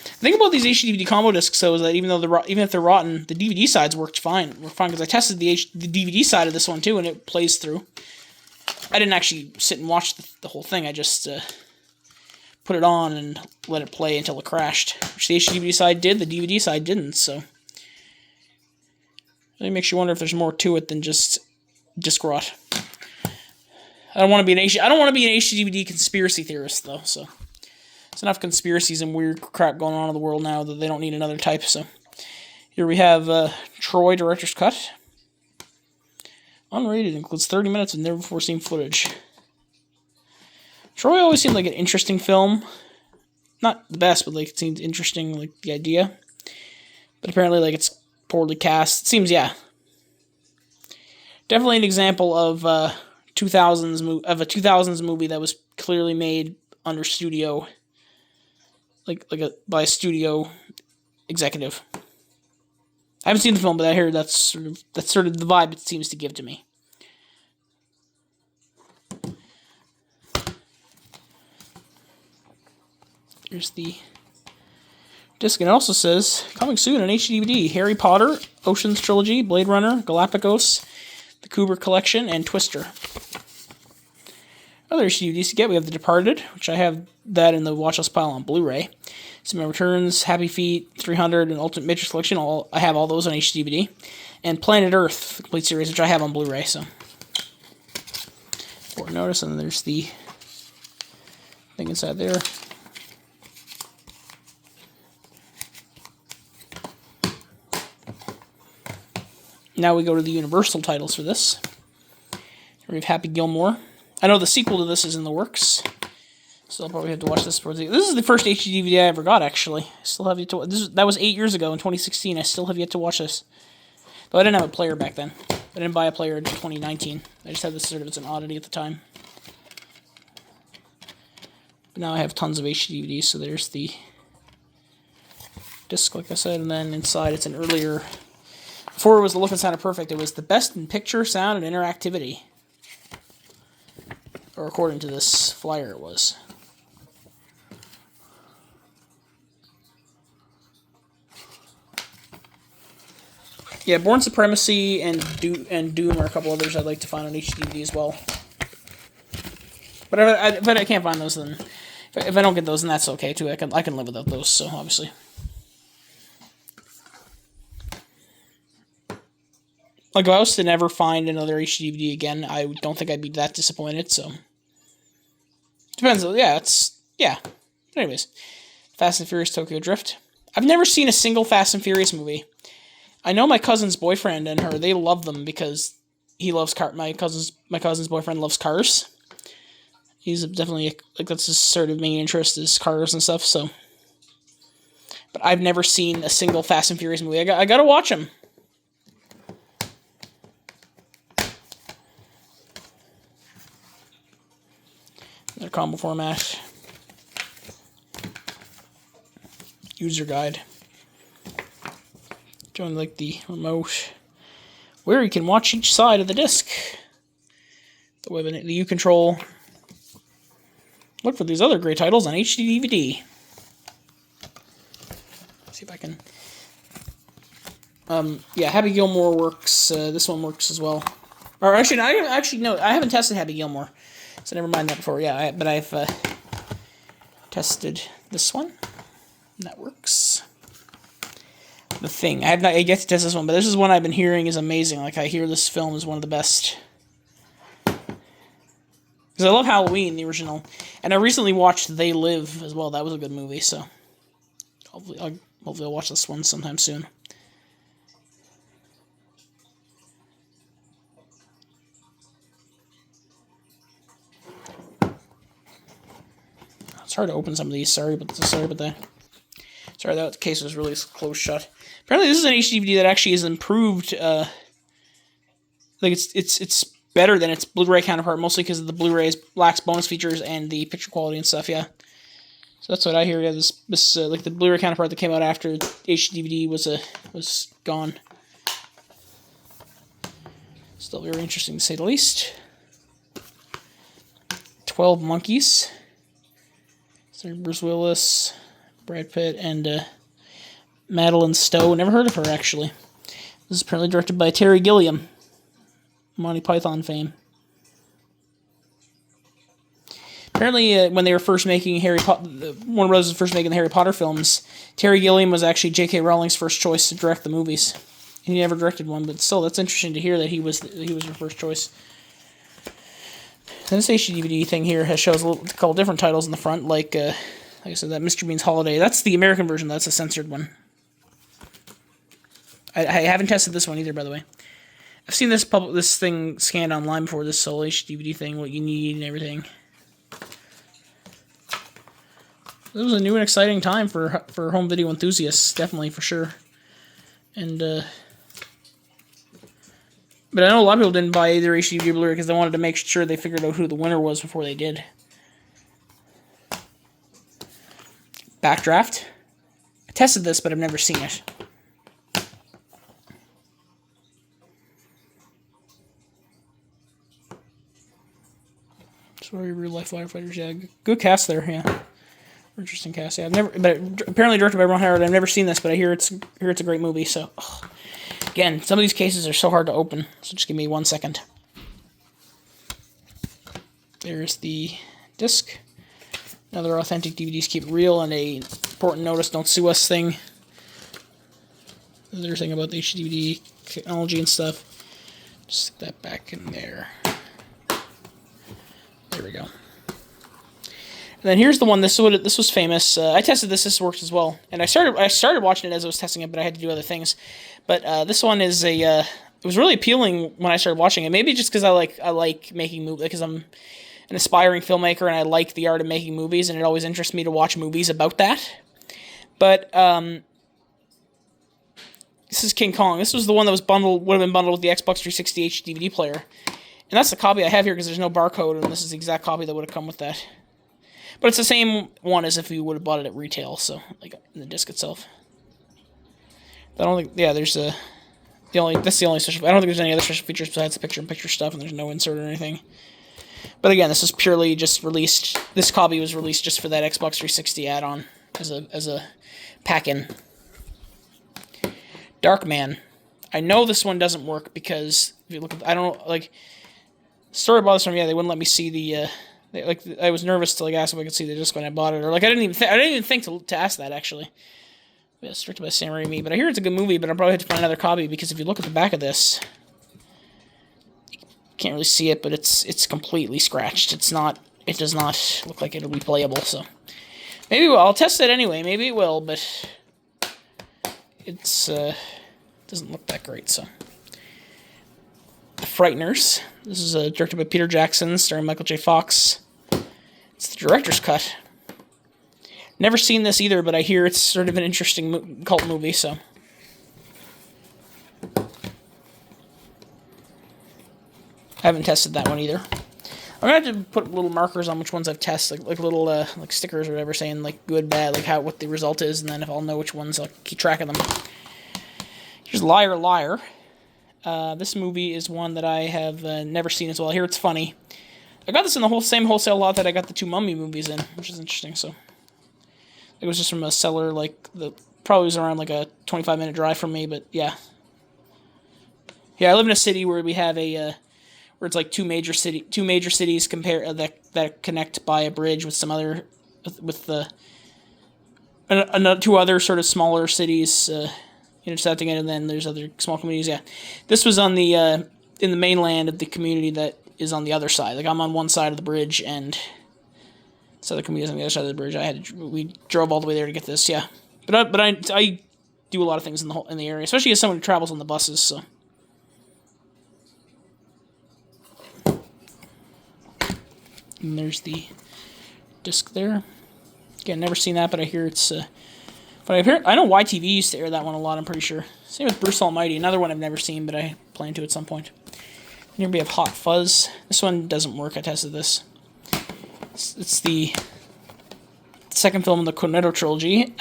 A: The thing about these HD-DVD combo discs, though, is that even if they're rotten, the DVD sides worked fine. Because I tested the DVD side of this one, too, and it plays through. I didn't actually sit and watch the whole thing. I just put it on and let it play until it crashed. Which the HD-DVD side did, the DVD side didn't, so... It makes you wonder if there's more to it than just disc rot. I don't want to be an HDDVD conspiracy theorist, though, so... There's enough conspiracies and weird crap going on in the world now that they don't need another type, so... Here we have Troy, Director's Cut. Unrated, includes 30 minutes of never-before-seen footage. Troy always seemed like an interesting film. Not the best, but, like, it seemed interesting, like, the idea. But apparently, like, it's poorly cast. It seems, yeah. Definitely an example of 2000s movie that was clearly made under studio, by a studio executive. I haven't seen the film, but I hear that's sort of the vibe it seems to give to me. Here's the disc, and it also says, coming soon on HD-DVD, Harry Potter, Ocean's Trilogy, Blade Runner, Galapagos, the Kubrick Collection, and Twister. Other HD-DVDs to get, we have The Departed, which I have that in the watchlist pile on Blu-ray. Superman Returns, Happy Feet, 300, and Ultimate Matrix Collection, I have all those on HD-DVD. And Planet Earth, the complete series, which I have on Blu-ray, so. Important notice, and then there's the thing inside there. Now we go to the Universal titles for this. We have Happy Gilmore. I know the sequel to this is in the works, so I'll probably have to watch this. This is the first HD DVD I ever got, actually. I still have yet to. That was 8 years ago in 2016. I still have yet to watch this. Though I didn't have a player back then. I didn't buy a player in 2019. I just had this sort of as an oddity at the time. But now I have tons of HD DVDs, so there's the disc, like I said, and then inside it's an earlier. Before it was the look and sound of perfect, it was the best in picture, sound, and interactivity. Or according to this flyer, it was. Yeah, Born Supremacy and Doom are a couple others I'd like to find on HD as well. But if I can't find those, then if I don't get those, then that's okay too. I can live without those. So obviously. Like, if I was to never find another HD DVD again, I don't think I'd be that disappointed, so. Depends, yeah. But anyways, Fast and Furious Tokyo Drift. I've never seen a single Fast and Furious movie. I know my cousin's boyfriend and her, they love them because he loves cars. My cousin's boyfriend loves cars. He's definitely, that's his sort of main interest is cars and stuff, so. But I've never seen a single Fast and Furious movie. I gotta watch them. Their combo format. User guide. Showing the remote where you can watch each side of the disc. The U control. Look for these other great titles on HD DVD. See if I can. Yeah, Happy Gilmore works. This one works as well. Or actually, no, I haven't tested Happy Gilmore. So never mind that before. Yeah, but I've tested this one. That works. The Thing. I have not yet to test this one, but this is one I've been hearing is amazing. Like, I hear this film is one of the best. Because I love Halloween, the original. And I recently watched They Live as well. That was a good movie, so. Hopefully I'll watch this one sometime soon. It's hard to open some of these. Sorry about that. Sorry, that case was really close shut. Apparently, this is an HD DVD that actually is improved. It's better than its Blu-ray counterpart, mostly because the Blu-ray lacks bonus features and the picture quality and stuff. Yeah, so that's what I hear. Yeah, this the Blu-ray counterpart that came out after HD DVD was gone. Still very interesting to say the least. 12 Monkeys. So Bruce Willis, Brad Pitt, and Madeline Stowe. Never heard of her, actually. This is apparently directed by Terry Gilliam, Monty Python fame. Apparently, when they were first making Warner Bros. Was first making the Harry Potter films, Terry Gilliam was actually J.K. Rowling's first choice to direct the movies. And he never directed one, but still, that's interesting to hear that he was her first choice. And this HD DVD thing here shows a couple different titles in the front, like I said, that Mr. Bean's Holiday. That's the American version. That's a censored one. I haven't tested this one either, by the way. I've seen this thing scanned online before, this whole HD DVD thing, what you need and everything. It was a new and exciting time for home video enthusiasts, definitely, for sure. And But I know a lot of people didn't buy either HD Blu-ray because they wanted to make sure they figured out who the winner was before they did. Backdraft. I tested this, but I've never seen it. Sorry, real life firefighters. Yeah, good cast there. Yeah, interesting cast. Yeah, I've never, but apparently directed by Ron Howard. I've never seen this, but I hear it's a great movie. So, again, some of these cases are so hard to open. So just give me 1 second. There's the disc. Another authentic DVDs keep it real, and a important notice: don't sue us thing. Another thing about the HD technology and stuff. Just stick that back in there. There we go. And then here's the one. This was famous. I tested this. This works as well. And I started watching it as I was testing it, but I had to do other things. But this one is a. It was really appealing when I started watching it. Maybe just because I like making movies, because I'm an aspiring filmmaker and I like the art of making movies, and it always interests me to watch movies about that. But this is King Kong. This was the one that would have been bundled with the Xbox 360 DVD player. And that's the copy I have here because there's no barcode, and this is the exact copy that would have come with that. But it's the same one as if you would have bought it at retail, so, like, in the disc itself. I don't think, yeah, that's the only special, I don't think there's any other special features besides the picture-in-picture stuff, and there's no insert or anything. But again, this is purely just released, this copy was released just for that Xbox 360 add-on, as a pack-in. Darkman. I know this one doesn't work because, if you look at, I don't know, like, story about this one, yeah, they wouldn't let me see the, I was nervous to, like, ask if I could see the disc when I bought it, or, like, I didn't even think to ask that, actually. Yeah, it's directed by Sam Raimi, but I hear it's a good movie, but I'll probably have to find another copy, because if you look at the back of this, you can't really see it, but it's completely scratched. It does not look like it'll be playable, so. Maybe I'll test it anyway, maybe it will, but it's, doesn't look that great, so. The Frighteners. This is directed by Peter Jackson, starring Michael J. Fox. It's the director's cut. Never seen this either, but I hear it's sort of an interesting cult movie, so. I haven't tested that one either. I'm going to have to put little markers on which ones I've tested, like little like stickers or whatever, saying like good, bad, like what the result is, and then if I'll know which ones, I'll keep track of them. Here's Liar, Liar. This movie is one that I have never seen as well. I hear it's funny. I got this in the same wholesale lot that I got the two Mummy movies in, which is interesting. So it was just from a seller, like probably was around like a 25-minute drive from me, but yeah. Yeah, I live in a city where we have where it's like two major cities that connect by a bridge with some other two other sort of smaller cities. Intersecting it, and then there's other small communities. Yeah, this was on the in the mainland of the community that is on the other side. Like I'm on one side of the bridge, and this other community is on the other side of the bridge. We drove all the way there to get this. Yeah, but I do a lot of things in the area, especially as someone who travels on the buses. So. And there's the disc there. Again, never seen that, but I hear it's. But I know YTV used to air that one a lot, I'm pretty sure. Same with Bruce Almighty, another one I've never seen, but I plan to at some point. And here we have Hot Fuzz. This one doesn't work, I tested this. It's the second film in the Cornetto trilogy,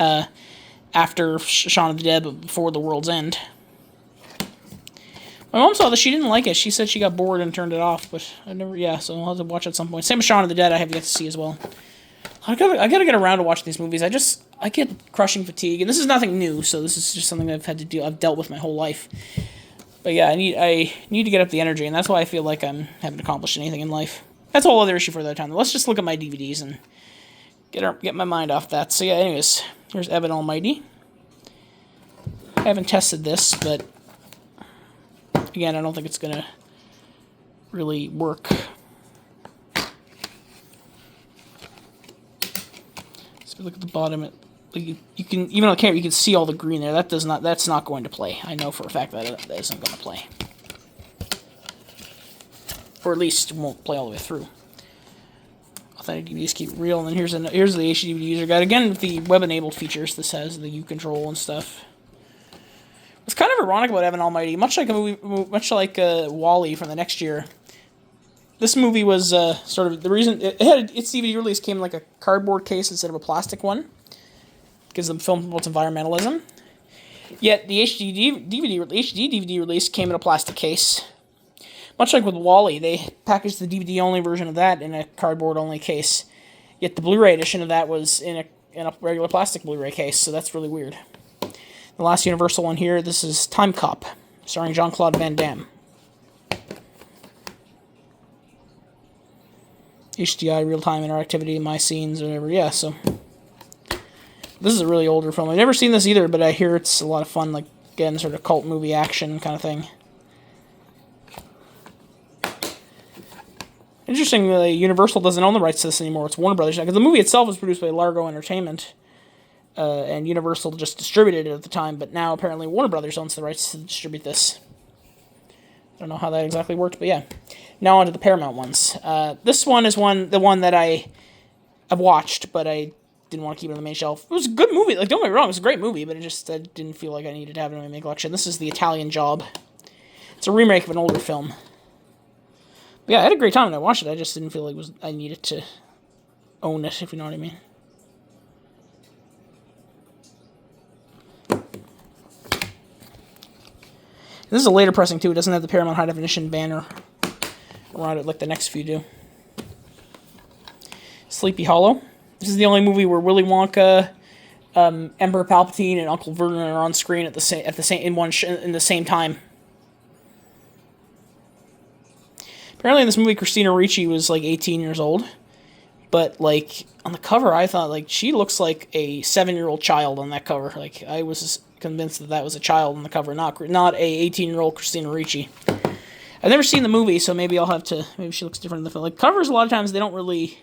A: after Shaun of the Dead, but before The World's End. My mom saw this, she didn't like it. She said she got bored and turned it off, but so I'll have to watch it at some point. Same with Shaun of the Dead, I have yet to see as well. I gotta get around to watching these movies. I get crushing fatigue, and this is nothing new, so this is just something I've dealt with my whole life. But yeah, I need to get up the energy, and that's why I feel like I haven't accomplished anything in life. That's a whole other issue for that time. Let's just look at my DVDs and get my mind off that. So yeah, anyways, here's Evan Almighty. I haven't tested this, but again, I don't think it's gonna really work. Look at the bottom. You can, even on the camera, you can see all the green there. That's not going to play. I know for a fact that that isn't going to play, or at least it won't play all the way through. Authentic DVDs keep it real. And then here's the HD user guide again with the web-enabled features. This has the U control and stuff. It's kind of a ironic about Evan Almighty. Much like Wall-E from the next year, this movie was sort of the reason it had its DVD release came in like a cardboard case instead of a plastic one, because the film promotes environmentalism. Yet the HD DVD release came in a plastic case. Much like with Wall-E, they packaged the DVD only version of that in a cardboard only case. Yet the Blu-ray edition of that was in a regular plastic Blu-ray case, so that's really weird. The last Universal one here, this is Time Cop, starring Jean-Claude Van Damme. HDI, real-time interactivity, my scenes, whatever, yeah, so... This is a really older film. I've never seen this either, but I hear it's a lot of fun, like, again, sort of cult movie action kind of thing. Interestingly, Universal doesn't own the rights to this anymore. It's Warner Brothers now, because the movie itself was produced by Largo Entertainment, and Universal just distributed it at the time, but now apparently Warner Brothers owns the rights to distribute this. I don't know how that exactly worked, but yeah. Now on to the Paramount ones. This one is the one that I've watched, but I didn't want to keep it on the main shelf. It was a good movie. Like, don't get me wrong, it was a great movie, but I didn't feel like I needed to have it in my main collection. This is The Italian Job. It's a remake of an older film. But yeah, I had a great time when I watched it. I just didn't feel like I needed to own it, if you know what I mean. This is a later pressing, too. It doesn't have the Paramount High Definition banner around it like the next few do. Sleepy Hollow. This is the only movie where Willy Wonka, Emperor Palpatine, and Uncle Vernon are on screen in the same time. Apparently in this movie, Christina Ricci was like 18 years old, but like on the cover, I thought like she looks like a 7-year-old child on that cover. Like I was convinced that was a child on the cover, not a 18-year-old Christina Ricci. I've never seen the movie, so maybe I'll have to. Maybe she looks different in the film. Like covers, a lot of times they don't really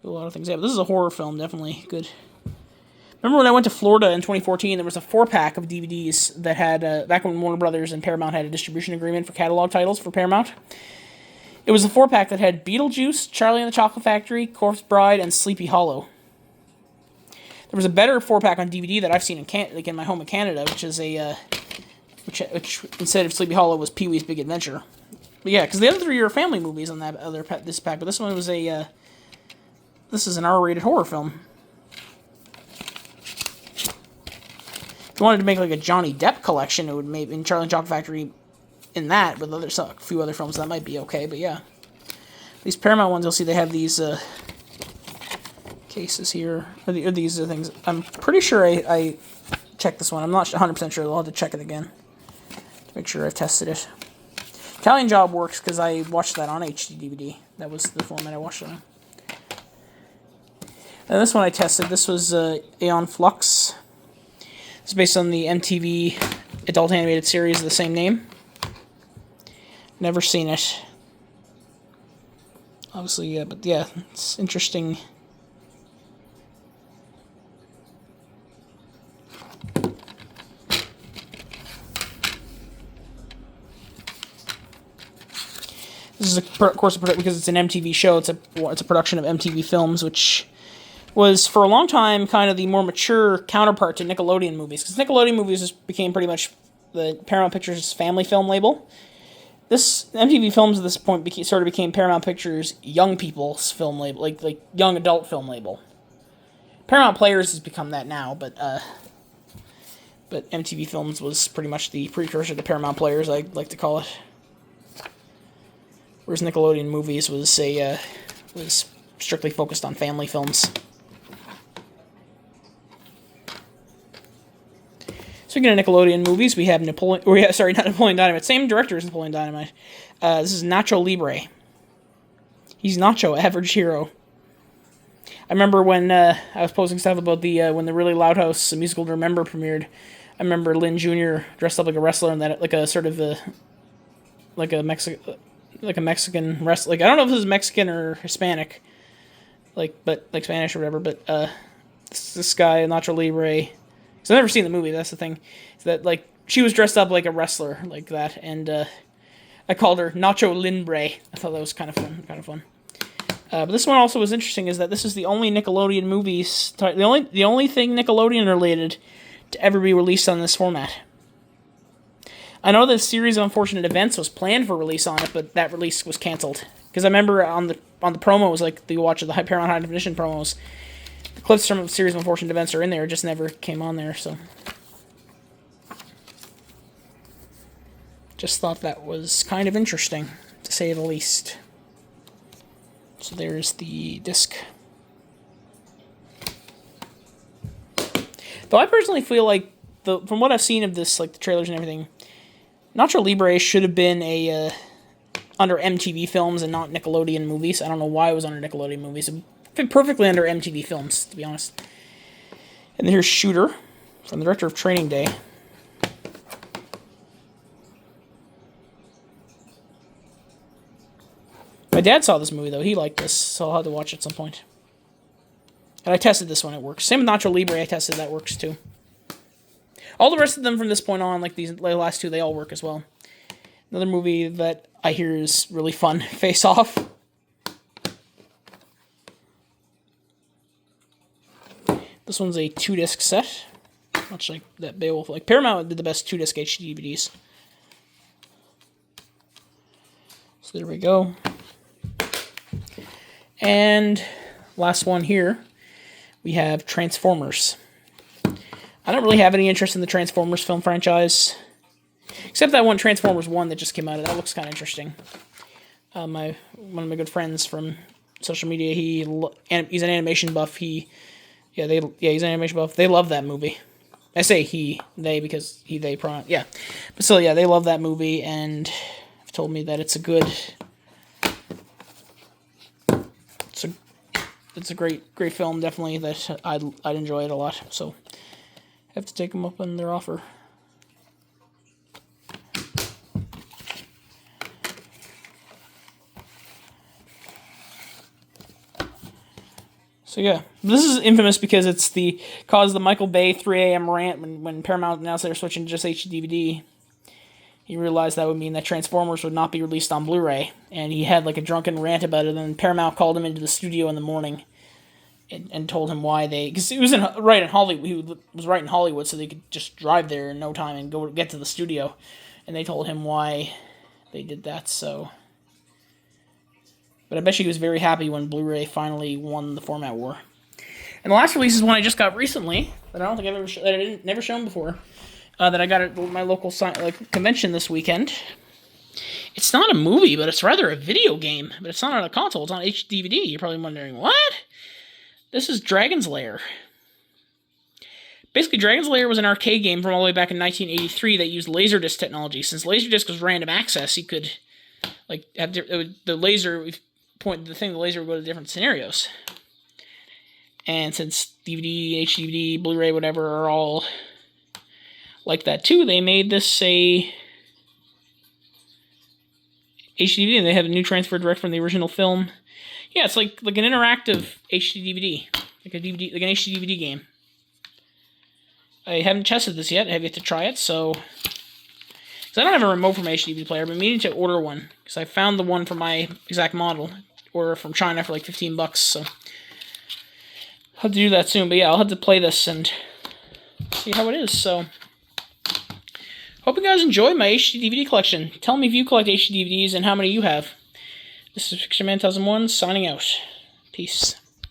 A: do a lot of things. Yeah, but this is a horror film, definitely good. Remember when I went to Florida in 2014, there was a 4-pack of DVDs that had, back when Warner Brothers and Paramount had a distribution agreement for catalog titles for Paramount. It was a 4-pack that had Beetlejuice, Charlie and the Chocolate Factory, Corpse Bride, and Sleepy Hollow. There was a better 4-pack on DVD that I've seen in my home in Canada, which is which instead of Sleepy Hollow was Pee-wee's Big Adventure. But yeah, because the other 3 are family movies on this pack, but this one was this is an R-rated horror film. If you wanted to make like a Johnny Depp collection, it would maybe in Charlie and the Chocolate Factory. In that, but there's a few other films that might be okay, but yeah. These Paramount ones, you'll see they have these cases here, or these things. I'm pretty sure I checked this one. I'm not 100% sure. I'll have to check it again to make sure I've tested it. Italian Job works because I watched that on HD DVD. That was the format I watched it on. And this one I tested. This was Aeon Flux. It's based on the MTV adult animated series of the same name. Never seen it. Obviously, yeah, but yeah, it's interesting. This is of course because it's an MTV show. It's a production of MTV Films, which was for a long time kind of the more mature counterpart to Nickelodeon movies, because Nickelodeon movies just became pretty much the Paramount Pictures family film label. This MTV Films at this point became Paramount Pictures young people's film label, like young adult film label. Paramount Players has become that now, but MTV Films was pretty much the precursor to Paramount Players, I like to call it. Whereas Nickelodeon Movies was strictly focused on family films. Speaking of Nickelodeon movies, we have not Napoleon Dynamite. Same director as Napoleon Dynamite. This is Nacho Libre. He's Nacho, average hero. I remember when I was posting stuff about when the Really Loud House musical to Remember premiered. I remember Lynn Jr. dressed up like a wrestler and that like a sort of like a Mexican wrestler. Like I don't know if this is Mexican or Hispanic, but Spanish or whatever. But this guy Nacho Libre. So I've never seen the movie, that's the thing. Is that, like, she was dressed up like a wrestler, like that, and I called her Nacho Libre. I thought that was kind of fun. But this one also was interesting, is that this is the only Nickelodeon movies, the only thing Nickelodeon related to ever be released on this format. I know the series of unfortunate events was planned for release on it, but that release was canceled. Because I remember on the promos, like the watch of the Paramount High Definition promos, the clips from the series of unfortunate events are in there. It just never came on there. So, just thought that was kind of interesting, to say the least. So there's the disc. Though I personally feel like from what I've seen of this, like the trailers and everything, Nacho Libre should have been under MTV Films and not Nickelodeon movies. I don't know why it was under Nickelodeon movies. It fit perfectly under MTV Films, to be honest. And here's Shooter, from the director of Training Day. My dad saw this movie, though. He liked this, so I'll have to watch it at some point. And I tested this one, it works. Same with Nacho Libre, I tested, that works too. All the rest of them from this point on, like these last two, they all work as well. Another movie that I hear is really fun, Face Off. This one's a 2-disc set, much like that Beowulf. Like Paramount did the best 2-disc HD DVDs. So there we go. And last one here, we have Transformers. I don't really have any interest in the Transformers film franchise, except that one Transformers 1 that just came out. That looks kind of interesting. One of my good friends from social media, he's an animation buff. He's an animation buff. They love that movie. I say they because they pronoun. Yeah, but still, yeah, they love that movie and have told me that it's a good. It's a great film, definitely, that I'd enjoy it a lot. So I have to take them up on their offer. So yeah, this is infamous because it's caused the Michael Bay 3 a.m. rant when Paramount announced they were switching to just HD DVD. He realized that would mean that Transformers would not be released on Blu-ray, and he had like a drunken rant about it. And Paramount called him into the studio in the morning and told him why because he was right in Hollywood. He was right in Hollywood, so they could just drive there in no time and get to the studio. And they told him why they did that. So, but I bet he was very happy when Blu-ray finally won the format war. And the last release is one I just got recently that I don't think I've ever never shown before. That I got at my local convention this weekend. It's not a movie, but it's rather a video game. But it's not on a console, it's on HD DVD. You're probably wondering, what? This is Dragon's Lair. Basically, Dragon's Lair was an arcade game from all the way back in 1983 that used Laserdisc technology. Since Laserdisc was random access, you could have the laser would go to different scenarios. And since DVD, HD, Blu-ray, whatever, are all like that too, they made this a HD DVD, and they have a new transfer direct from the original film. Yeah, it's like an interactive HD DVD, like an HD DVD game. I haven't tested this yet. I have yet to try it, so because I don't have a remote for my HD DVD player, but I'm meaning to order one because I found the one for my exact model, order from China for like $15. So I'll have to do that soon. But yeah, I'll have to play this and see how it is. So hope you guys enjoy my HD DVD collection. Tell me if you collect HD DVDs and how many you have. This is Picture Man 1001 signing out. Peace.